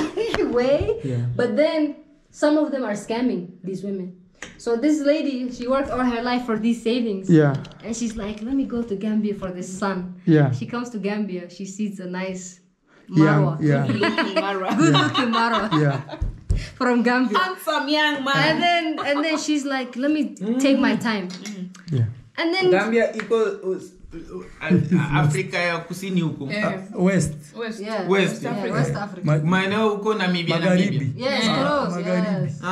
way. Yeah. But then some of them are scamming these women. So this lady, she worked all her life for these savings. Yeah. And she's like, let me go to Gambia for this son. Yeah. She comes to Gambia. She sees a nice Marwa. Yeah. Good looking Marwa. Yeah. From Gambia. Handsome young man. And then she's like, let me take my time. Yeah. And then Gambia equals Afrika ya kusini huko. West. Yeah. West Africa. West Africa. Maeneo huko Namibia. Yes, close. Yes.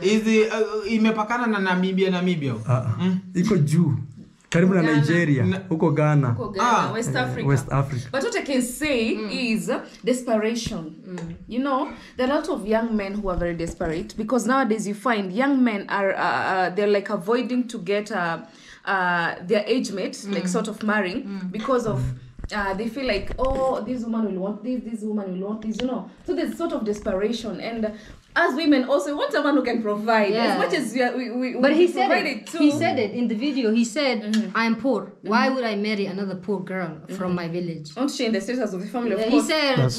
Hizi imepakana na Namibia. Iko juu. Karibu na Nigeria, huko Ghana. West Africa. West Africa. But what I can say is desperation. You know, there are a lot of young men who are very desperate because nowadays you find young men are they're like avoiding to get their age mates, like sort of marrying because of they feel like, oh, this woman will want this woman will want this, you know. So there's sort of desperation, and as women also want someone who can provide as much as we but he said provide it. too. He said it in the video. He said, I'm poor. Why would I marry another poor girl from my village? Don't change the status of the family, of He course. said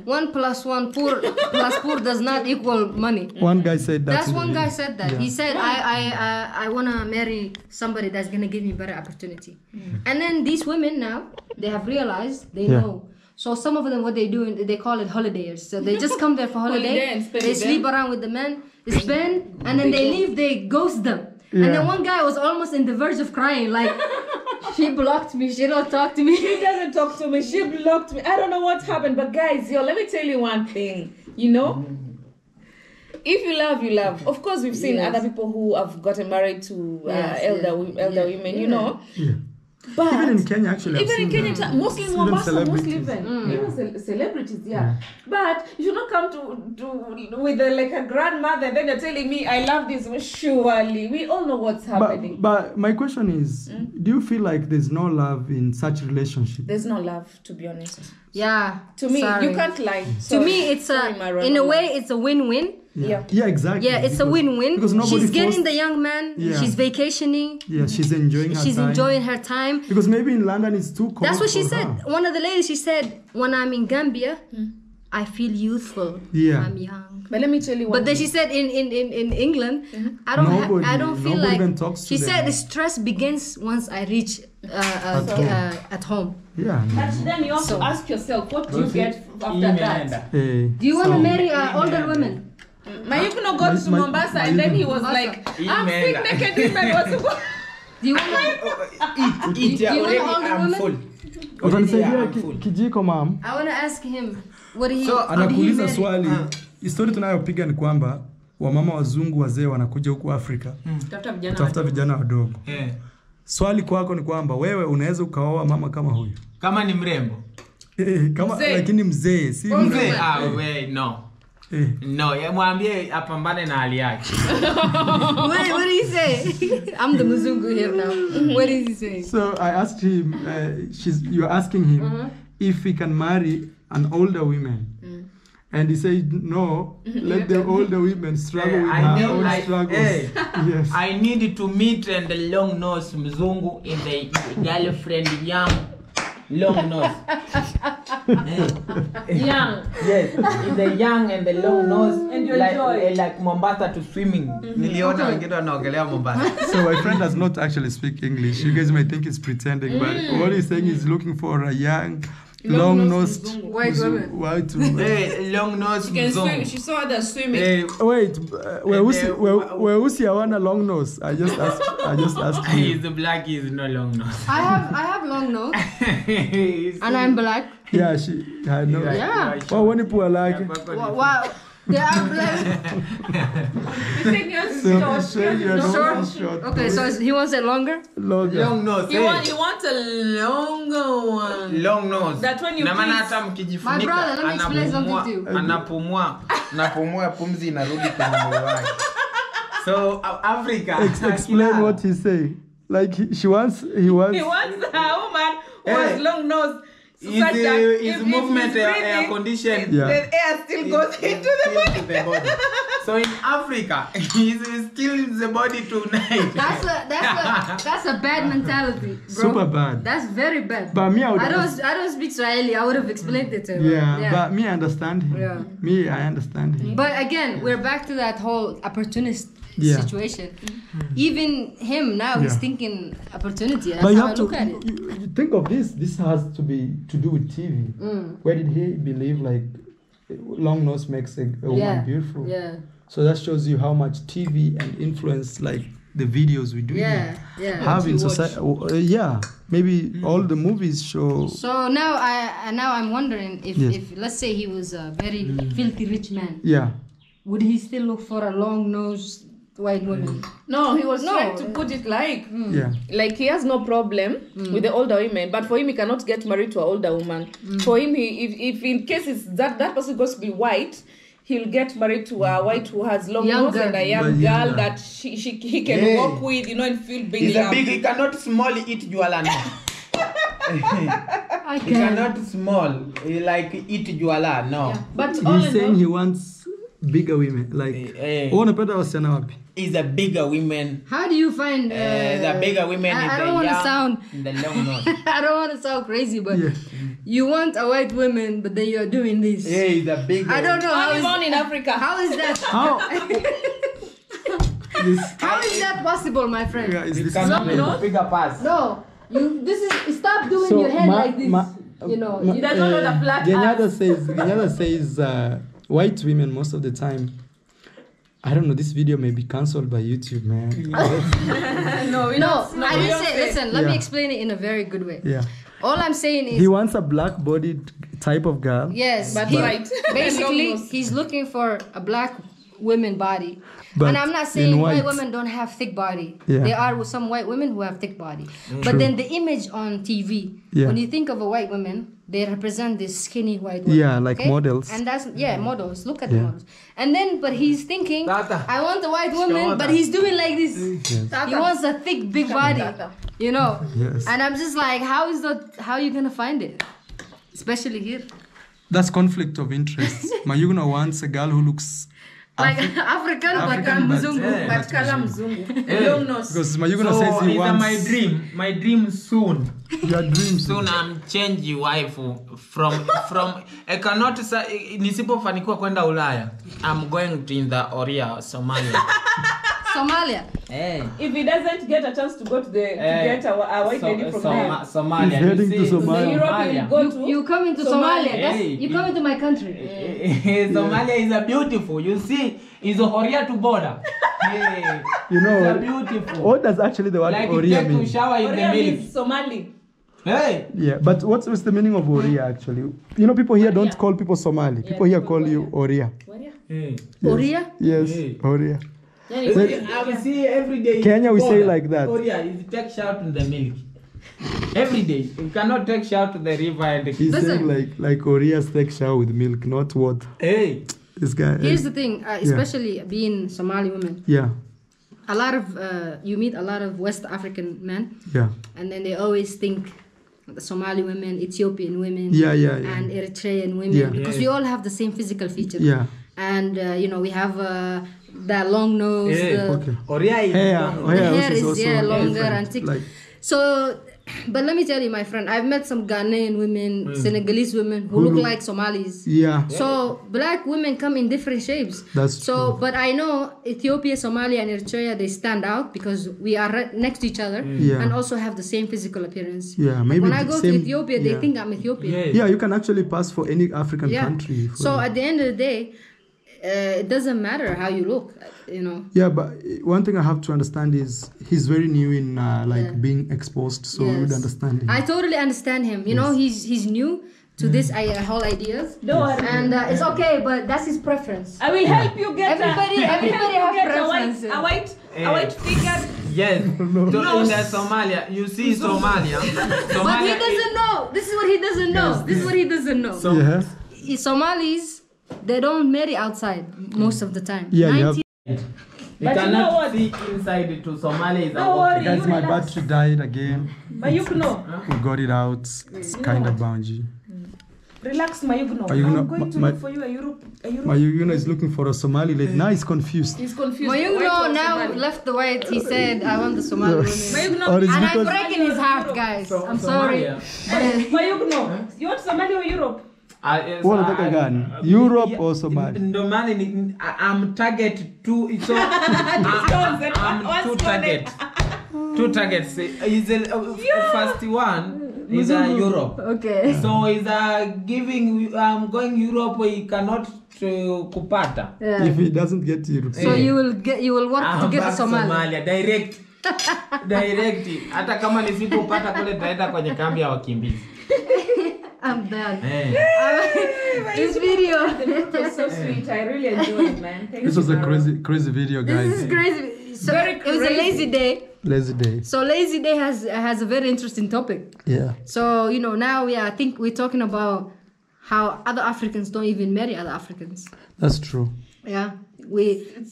one plus one poor plus poor does not equal money. One guy said that. That's one guy said that. Yeah. He said, I wanna marry somebody that's gonna give me better opportunity. And then these women now, they have realized, they know So some of them, what they do, they call it holidayers. So they just come there for holiday. They sleep around with the men, they spend, and then they leave. They ghost them. Yeah. And then one guy was almost in the verge of crying, like, she blocked me, she don't talk to me. She doesn't talk to me, she blocked me. I don't know what happened, but guys, let me tell you one thing, you know? If you love, you love. Of course, we've seen other people who have gotten married to elder women, you know? Yeah. But even in Kenya, actually, even in Kenya, mostly in Mombasa, mostly even celebrities, yeah. But you should not come to with like a grandmother, then you're telling me I love this. Surely, we all know what's happening. But my question is, do you feel like there's no love in such relationship? There's no love, to be honest. Yeah. To me, you can't lie. To me, it's in a way, it's a win-win. Yeah, exactly. Yeah, it's a win-win. She's getting the young man. Yeah. She's vacationing. Yeah, she's enjoying her time. She's enjoying her time. Because maybe in London it's too cold. That's what she said. One of the ladies, she said, when I'm in Gambia, I feel youthful. Yeah. I'm young. But let me tell you what. But then she said in England, I don't feel like. She said the stress begins once I reach at home. Yeah. But then you have to ask yourself, what do you get after that? Do you want to marry older women? My Yukuno got to Mombasa and then he was like, I'm sick naked in my hospital. Do you want I'm full. Kijiko mom. I want to ask him what he anakuuliza swali. Histori tunayopiga ni kwamba wamama wazungu wazee wanakuja huku Afrika. Tafuta vijana wadogo. Swali kwako ni kwamba wewe unaweza ukaoa mama kama huyu? Kama ni mrembo. Kama lakini mzee, si mzee. No. No, mwambie apambane na hali yake. What do you say? I'm the Muzungu here now. What is he saying? So I asked him, you're asking him if he can marry an older woman. And he said, no, let the older women struggle with her own struggles. Yes. I need to meet and the long nose Mzungu in the girlfriend young. Long nose. Young. Yes, in the young and the long nose. And you enjoy. Like Mombasa to swimming. Niliona wengine wanaogelea Mombasa. So my friend does not actually speak English. You guys may think he's pretending, but what he's saying is looking for a young, long-nosed white woman. Long nose. She saw others swimming. Wait, where Usi Awana long nose? I just asked him. He's the black, he's no long nose. I have long nose. And I'm black. Yeah, I know. Yeah. Well, when you put like wow. They are black. Short. Okay, so he wants it longer? Long nose. He wants a longer one. Long nose. That when you My brother, let me explain something to you. Anapumua pumzi inarudi kwenye moyo wake. So Africa. Explain what he say. Like he wants a woman who has long nose. His movement air condition. The air still goes into the body. So in Africa, he's still the body tonight. That's a bad mentality, bro. Super bad. That's very bad. But me, I don't speak Swahili. I would have explained it to him. Yeah, but me, I understand him. Yeah. Me, I understand him. But again, we're back to that whole opportunist situation. Even him now, he's thinking opportunity. That's but you how have I look at it. You think of this. This has to do with TV. Where did he believe like long nose makes a woman beautiful? Yeah. So that shows you how much TV and influence like the videos we do have in society. Maybe all the movies show. So now I'm wondering if let's say he was a very filthy rich man. Yeah. Would he still look for a long-nosed white woman? No, he was trying to put it like like he has no problem with the older women, but for him he cannot get married to an older woman. For him, if in case it's that person goes to be white, he'll get married to a white who has long nose and a young girl that he can walk with, and feel big. He's a big. He cannot small eat juala. He cannot small eat juala. No. Yeah. But he's saying he wants bigger women. Like is a bigger women. How do you find the bigger women? I don't want to sound the long nose. I don't want to sound crazy, but you want a white woman, but then you're doing this. Yeah, he's a bigger. I don't know how born in Africa. How is that? How? How is that possible, my friend? Bigger pass. No. Stop doing your head like this. You know, He does not know the flat Genyada says white women most of the time. I don't know, this video may be cancelled by YouTube, man. No, I didn't say, listen, let me explain it in a very good way. Yeah. All I'm saying is... He wants a black-bodied type of girl. Yes. But white. Basically, he's looking for a black woman body. But and I'm not saying white white women don't have thick body. Yeah. There are some white women who have thick body. But then the image on TV, when you think of a white woman, they represent this skinny white woman. Yeah, like models. And that's, models. Look at the models. And then, but he's thinking, I want a white woman, but he's doing like this. Yes. He wants a thick, big body. You know? Yes. And I'm just like, how are you going to find it? Especially here. That's conflict of interest. Mayugno wants a girl who looks... Like African, but Mzungu. But kala mzungu. Long nose. Because Mayugno says he wants... my dream soon. Your dream Soon I'm change your wife from I cannot say nisipofanikiwa kwenda Ulaya. I'm going to in the Oria, Somalia. Somalia. Hey. If he doesn't get a chance to go to get a white lady from there, Somalia. He's heading to Somalia. Europe will go to. You coming to Somalia? You coming to my country? Somalia is a beautiful. You see, it's a Oria to border. Hey. You know, it's a beautiful. what does actually the word like Oria to mean? shower in the Oria milk. means Somali. Hey. Yeah, but what's the meaning of Oria actually? You know, people here don't call people Somali. People here call you Oria. Hey. Oria? Yes, Hey. Oria. I see every day. Kenya we say like that. Oria is take shower in the milk. Every day. You cannot take shower to the river and the He's saying like Oria's take shower with milk, not water. Hey. This guy. Here's the thing, especially being Somali women. Yeah. A lot of you meet a lot of West African men. Yeah. And then they always think the Somali women, Ethiopian women, and Eritrean women, because we all have the same physical features. Yeah. And we have that long nose. Oria is long. The hair is longer and thick. So, but let me tell you, my friend, I've met some Ghanaian women, Senegalese women who look like Somalis. Yeah. So black women come in different shapes. That's true. But I know Ethiopia, Somalia, and Eritrea, they stand out because we are right next to each other and also have the same physical appearance. Yeah, maybe when I go to Ethiopia, they think I'm Ethiopian. Yeah, you can actually pass for any African country. So at the end of the day, it doesn't matter how you look, Yeah, but one thing I have to understand is he's very new in being exposed, so we would understand him. I totally understand him. He's new to this whole ideas. And it's okay, but that's his preference. I will help you get everybody have preferences. A white figure. Yes. In the Somalia, you see Somalia. But he doesn't know. This is what he doesn't know. Yes. This is what he doesn't know. Somalis, they don't marry outside most of the time. You cannot see inside to Somalia. Guys, my battery died again. Mayugno. We got it out. It's kind of bouncy. Relax, Mayugno. I'm going to look for you a Europe. Mayugno is looking for a Somali lady. Now he's confused. Mayugno now left the white. He said, I want the Somali women. And I'm breaking his heart, guys. I'm sorry. Mayugno, you want Somali or Europe? Europe or Somalia? I'm target two. So I'm two target. Two targets. First one is Europe. Okay. So is giving. I'm going Europe. We cannot kupata. If he doesn't get Europe. So you will want to get Somalia direct. Hata kama nisipopata kule taenda kwenye kambi ya wakimbizi. I'm done. This video was so sweet. I really enjoyed it, man. This was a crazy video, guys. This is crazy. So it was a lazy day. Lazy day. So lazy day has a very interesting topic. Yeah. So now I think we're talking about how other Africans don't even marry other Africans. That's true. Yeah.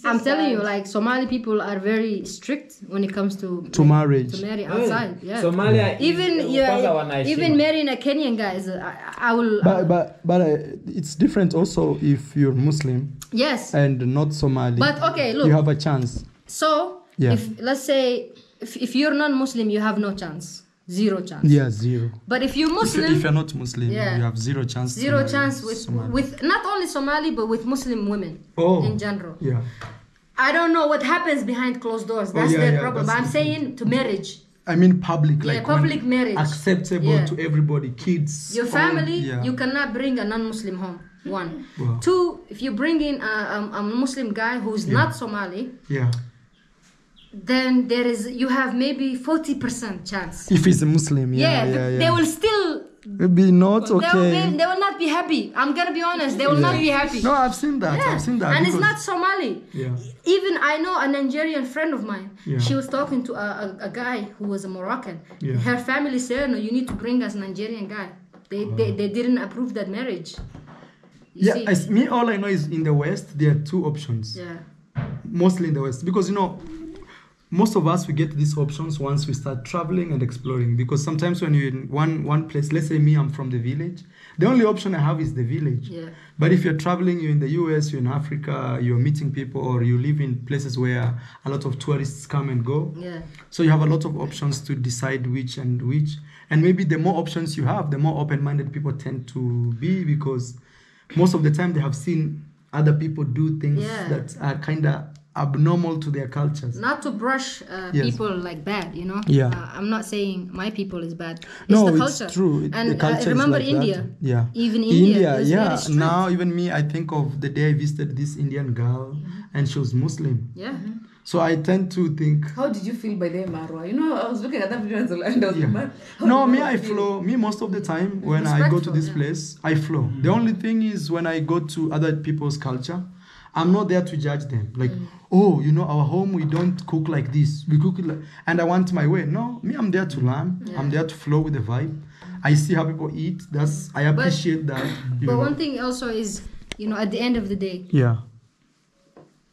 I'm telling you, like Somali people are very strict when it comes to marriage. To marry outside. Yeah. Somalia even marrying a Kenyan guy is I will. But it's different also if you're Muslim. Yes. And not Somali. But okay, look. You have a chance. So if let's say if you're non-Muslim, you have no chance. Zero chance. Yeah, zero. But if you're Muslim, if you're not Muslim, you have zero chance. Zero chance with not only Somali but with Muslim women in general. Yeah. I don't know what happens behind closed doors. That's their problem. But I'm saying to marriage. I mean public, like public marriage. Acceptable to everybody, kids. Your family, you cannot bring a non-Muslim home. One. Wow. Two, if you bring in a Muslim guy who's not Somali, then you have maybe 40% chance. If he's a Muslim, they will still be not okay. They will not be happy. I'm gonna be honest. They will not be happy. No, I've seen that. I've seen that. And it's not Somali. Yeah. Even I know a Nigerian friend of mine. Yeah. She was talking to a guy who was a Moroccan. Yeah. Her family said, "No, you need to bring us a Nigerian guy." They didn't approve that marriage. Me, all I know is in the West there are two options. Yeah. Mostly in the West, because most of us, we get these options once we start traveling and exploring. Because sometimes when you're in one place, let's say me, I'm from the village, the only option I have is the village. Yeah. But if you're traveling, you're in the US, you're in Africa, you're meeting people, or you live in places where a lot of tourists come and go. Yeah. So you have a lot of options to decide which and which. And maybe the more options you have, the more open-minded people tend to be, because most of the time they have seen other people do things that are kind of abnormal to their cultures. Not to brush people like bad, I'm not saying my people is bad. It's the culture. It's true. And the culture remember like India. That. Yeah. Even India now even me, I think of the day I visited this Indian girl and she was Muslim. Yeah. So I tend to think. How did you feel by the Marwa? I was looking at that video and I was I flow. Me, most of the time when I go to this place, I flow. The only thing is when I go to other people's culture, I'm not there to judge them. Like, our home, we don't cook like this. We cook it and I want my way. No, me, I'm there to learn. Yeah. I'm there to flow with the vibe. I see how people eat. I appreciate that. But one thing also is, at the end of the day,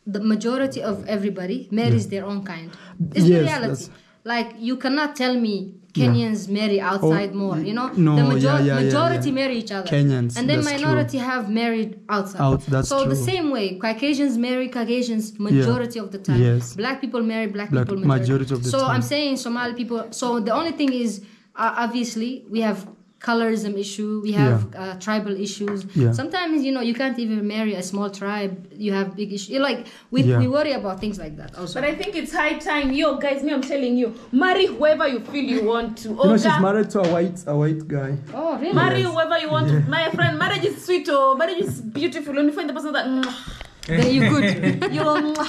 the majority of everybody marries their own kind. It's the reality. Like, you cannot tell me Kenyans marry outside more, No, the majority marry each other. Kenyans, and then minority have married outside. So true. The same way, Caucasians marry Caucasians majority of the time. Yes. Black people marry black people majority of the time. So I'm saying Somali people. So the only thing is, obviously, we have colorism issue, we have tribal issues. Sometimes you can't even marry a small tribe. You have big issues. We worry about things like that also. But I think it's high time, guys, I'm telling you, marry whoever you feel you want to. She's married to a white guy. Oh, really? Marry whoever you want to. My friend, marriage is sweet, marriage is beautiful. When you find the person that then you're good.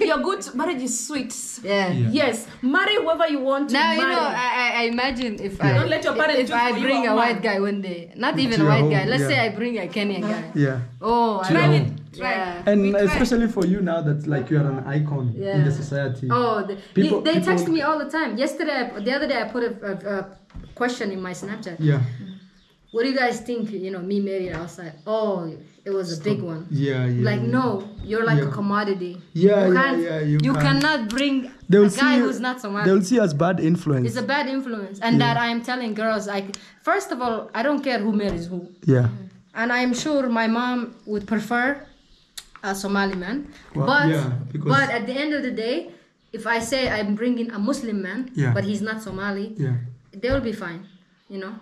You're good. Marriage is sweet. Yeah. Yes. Marry whoever you want to. Now marry. I imagine if don't let your parents if I bring a white guy one day, not even a white guy. Let's say I bring a Kenyan guy. Yeah. Oh, try it. Yeah. And especially for you now that you are an icon in the society. Oh, they text me all the time. The other day I put a question in my Snapchat. Yeah. What do you guys think? Me married outside. Oh, it was a big one. Yeah. No, you're like a commodity. You cannot bring a guy who's not Somali. They'll see as bad influence. It's a bad influence, and that I am telling girls. First of all, I don't care who marries who. Yeah. And I'm sure my mom would prefer a Somali man. Well, but at the end of the day, if I say I'm bringing a Muslim man, but he's not Somali, they will be fine.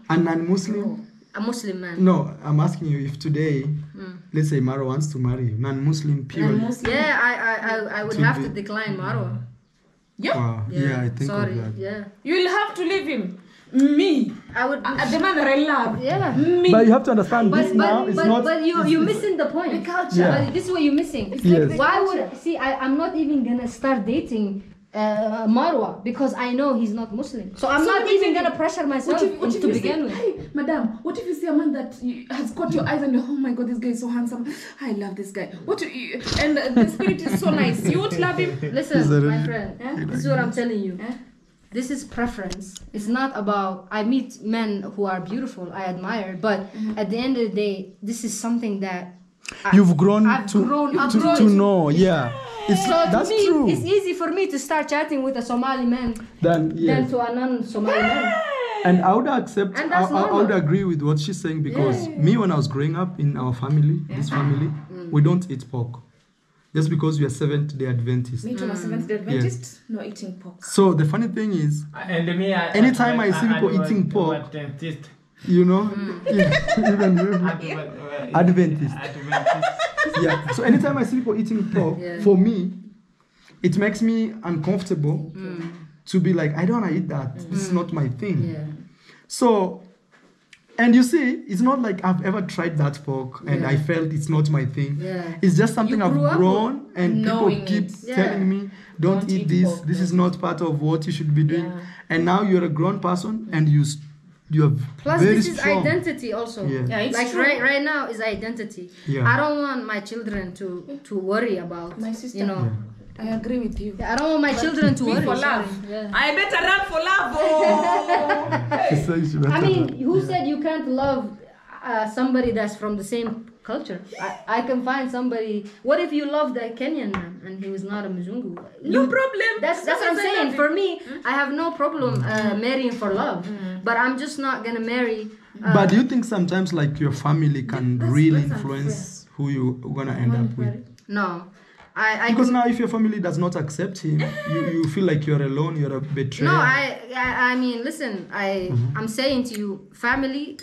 A non-Muslim. A Muslim man. No, I'm asking you if today, let's say Maro wants to marry non-Muslim pure. I would have to decline Maro. Yeah. I think of that. Yeah. You will have to leave him. Me. I would. The man that I love. Yeah. Me. But you have to understand this now. It's not. But you're missing the point. The culture. But this is what you're missing. It's why would I'm not even gonna start dating Marwa because I know he's not Muslim. So I'm not even gonna pressure myself to begin with. Hey, madam, what if you see a man that has caught your eyes and you're, oh my god, this guy is so handsome. I love this guy. And the spirit is so nice. You won't love him. Listen, my friend. This is what I'm telling you. This is preference. It's not about. I meet men who are beautiful. I admire, but at the end of the day, this is something that you've grown to know. Yeah. That's true. It's easy for me to start chatting with a Somali man than to a non-Somali man. And I would accept, I would agree with what she's saying because me, when I was growing up in our family, this family, we don't eat pork. Just because we are Seventh-day Adventists. Me too, I'm a Seventh-day Adventist, no eating pork. So the funny thing is, anytime I see people eating pork, even you, Adventist. Yeah. So anytime I see people eating pork, for me, it makes me uncomfortable to be like, I don't want to eat that. This is not my thing. So, and you see, it's not like I've ever tried that pork and I felt it's not my thing. It's just something I've grown and people keep telling me, don't eat this. Pork, this is not part of what you should be doing. And now you're a grown person and you have plus very this is strong. Identity also. It's like true. right now is identity. I don't want my children to worry about my sister. You know. I agree with you. I don't want my children to worry for love. I better run for love. Oh. I mean, who said you can't love somebody that's from the same culture? I can find somebody. What if you love the Kenyan man and he was not a Mzungu? No problem. That's what I'm saying. For me, I have no problem marrying for love, but I'm just not gonna marry. But do you think sometimes like your family can really influence who you're gonna end up with? No. Because now if your family does not accept him, you feel like you're alone, you're a betrayer. No, I mean, listen, I'm saying to you, family,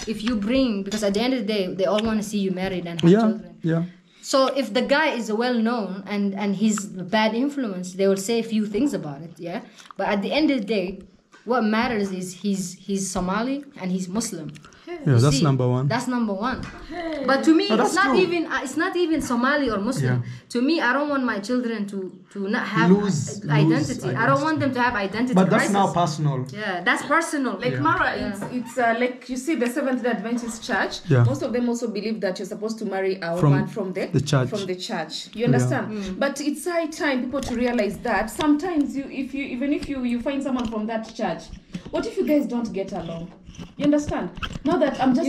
if you bring, because at the end of the day, they all want to see you married and have children. Yeah. So if the guy is well known and he's a bad influence, they will say a few things about it, yeah? But at the end of the day, what matters is he's Somali and he's Muslim. Yeah, that's number one. That's number one. But to me, it's not even Somali or Muslim. To me, I don't want my children to not have identity. I don't want them to have identity. But that's now personal. Yeah, that's personal. Like Mara, it's like you see the Seventh-day Adventist Church. Most of them also believe that you're supposed to marry a woman from the church. From the church, you understand? But it's high time people to realize that sometimes if you find someone from that church, what if you guys don't get along? You understand? Now that I'm just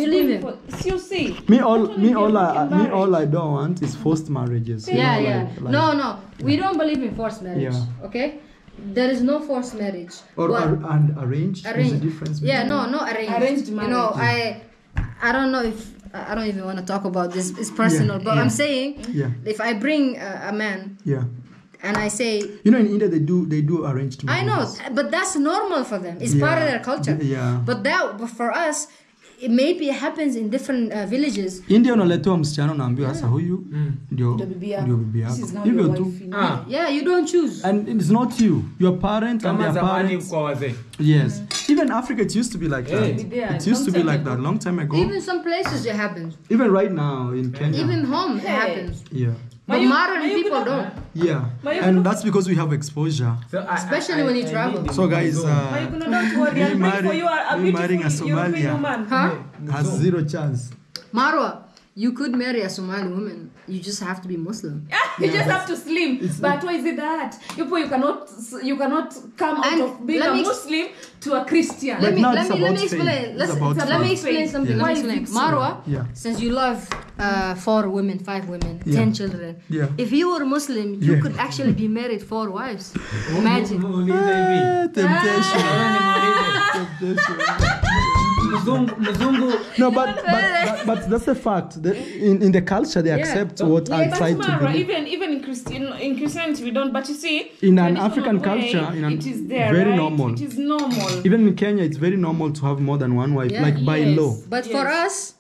you see. All I don't want is forced marriages. No, we don't believe in forced marriage. Okay, there is no forced marriage. And arranged. There's a difference. No arranged. Arranged marriage. You know, I don't know if I don't even want to talk about this. It's personal, but I'm saying if I bring a man. And I say, you know, in India they do arranged marriages. I know, but that's normal for them. It's part of their culture. But for us, it maybe happens in different villages. India unaletewa msichana unaambiwa sasa huyu ndio bibi yako. Hivyo tu. Yeah, you don't choose. And it's not you. Your parent and their parents. Yes. Even Africa, it used to be like that. It used to be like that long time ago. Even some places it happens. Even right now in Kenya. Even home it happens. Yeah. But modern people don't. Yeah, and that's because we have exposure. So especially when you travel. So guys, me marrying a Somalia has zero chance. Marwa, you could marry a Somali woman. You just have to be Muslim. You just have to slim. But why is it that? You cannot come out of being a Muslim to a Christian. Let me explain. Let me explain something. Marwa, since you love 4 women, 5 women, 10 children. If you were Muslim, you could actually be married 4 wives. Imagine. Temptation. No, but that's a fact. In the culture, they accept what I try to believe. Even in Christianity, we don't. But you see, in an African culture, it is there, very right? normal. It is normal. Even in Kenya, it's very normal to have more than one wife, like by law. But for us,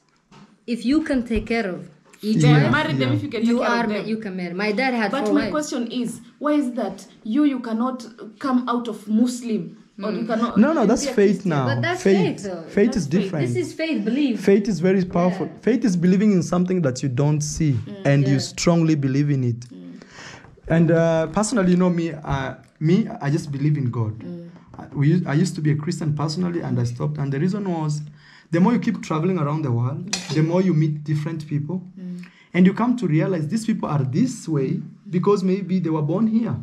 if you can take care of each wife, marry them if you can take care of them. You can marry. My dad had 4 wives. But my question is, why is that you cannot come out of Muslim? Or you cannot, no, that's faith now. But that's faith. Faith is different. This is faith, belief. Faith is very powerful. Faith is believing in something that you don't see and you strongly believe in it. And personally, you know me, I just believe in God. I used to be a Christian personally, and I stopped. And the reason was, the more you keep traveling around the world, the more you meet different people. And you come to realize these people are this way because maybe they were born here.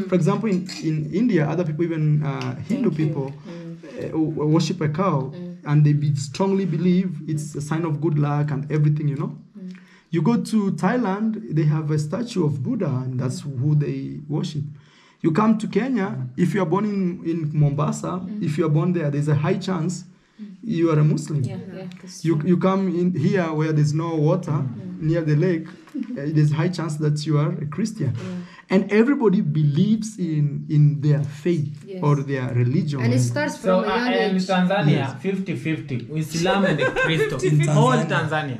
For example, in India, other people, even Hindu people, worship a cow. And they strongly believe it's a sign of good luck and everything, you know. You go to Thailand, they have a statue of Buddha, and that's who they worship. You come to Kenya, if you are born in Mombasa, if you are born there's a high chance you are a Muslim. You come in here where there's no water near the lake, there's a high chance that you are a Christian. And everybody believes in their faith or their religion. And it starts from a young age. In Tanzania, 50-50. Uislamu and Christo. All Tanzania.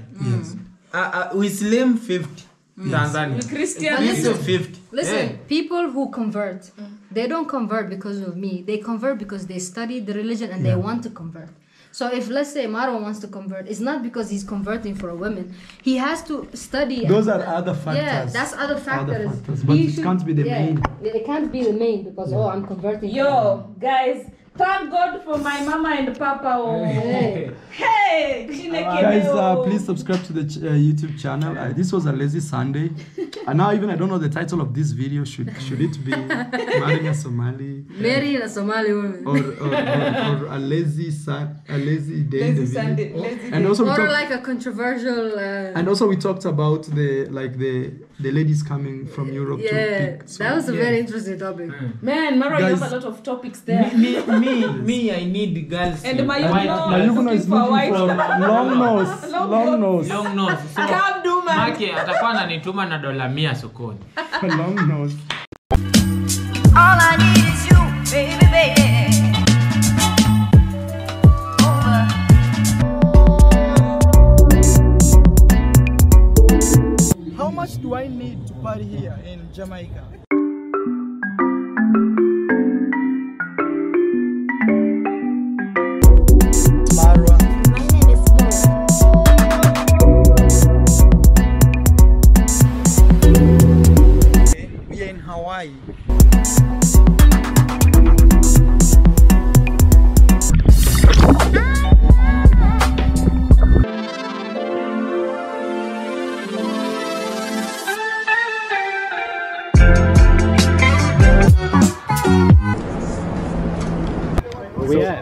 Uislam 50. Tanzania. Christian. Listen, 50. Listen, people who convert, they don't convert because of me. They convert because they study the religion and they want to convert. So if, let's say, Marwa wants to convert, it's not because he's converting for a woman. He has to study. Those are other factors. Yeah, that's other factors. But it can't be the main. It can't be the main because, oh, I'm converting. Yo, guys, thank God for my mama and papa. Oh. Hey, guys, please subscribe to the YouTube channel. This was a lazy Sunday, and now even I don't know the title of this video. Should it be marrying a Somali? Marrying a Somali woman, or a lazy day? Lazy Sunday. Lazy and also or like a controversial. And also we talked about the ladies coming from Europe to pick. So, that was a very interesting topic. Man, Mara, you have a lot of topics there. Me, I need girls. And my Mayuguna is looking for long nose. So, come do, man. Maki atakuwa ananituma na $100 sokoni. Long nose. All I need is you, baby, baby. How much do I need to party here in Jamaica? Marwa. My name is We are in Hawaii.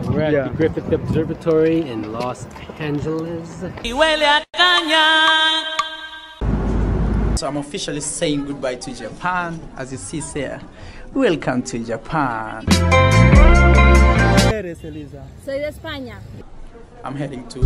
We're at the Griffith Observatory in Los Angeles. So I'm officially saying goodbye to Japan. As you see there, welcome to Japan. Where is Eliza? Soy de España. I'm heading to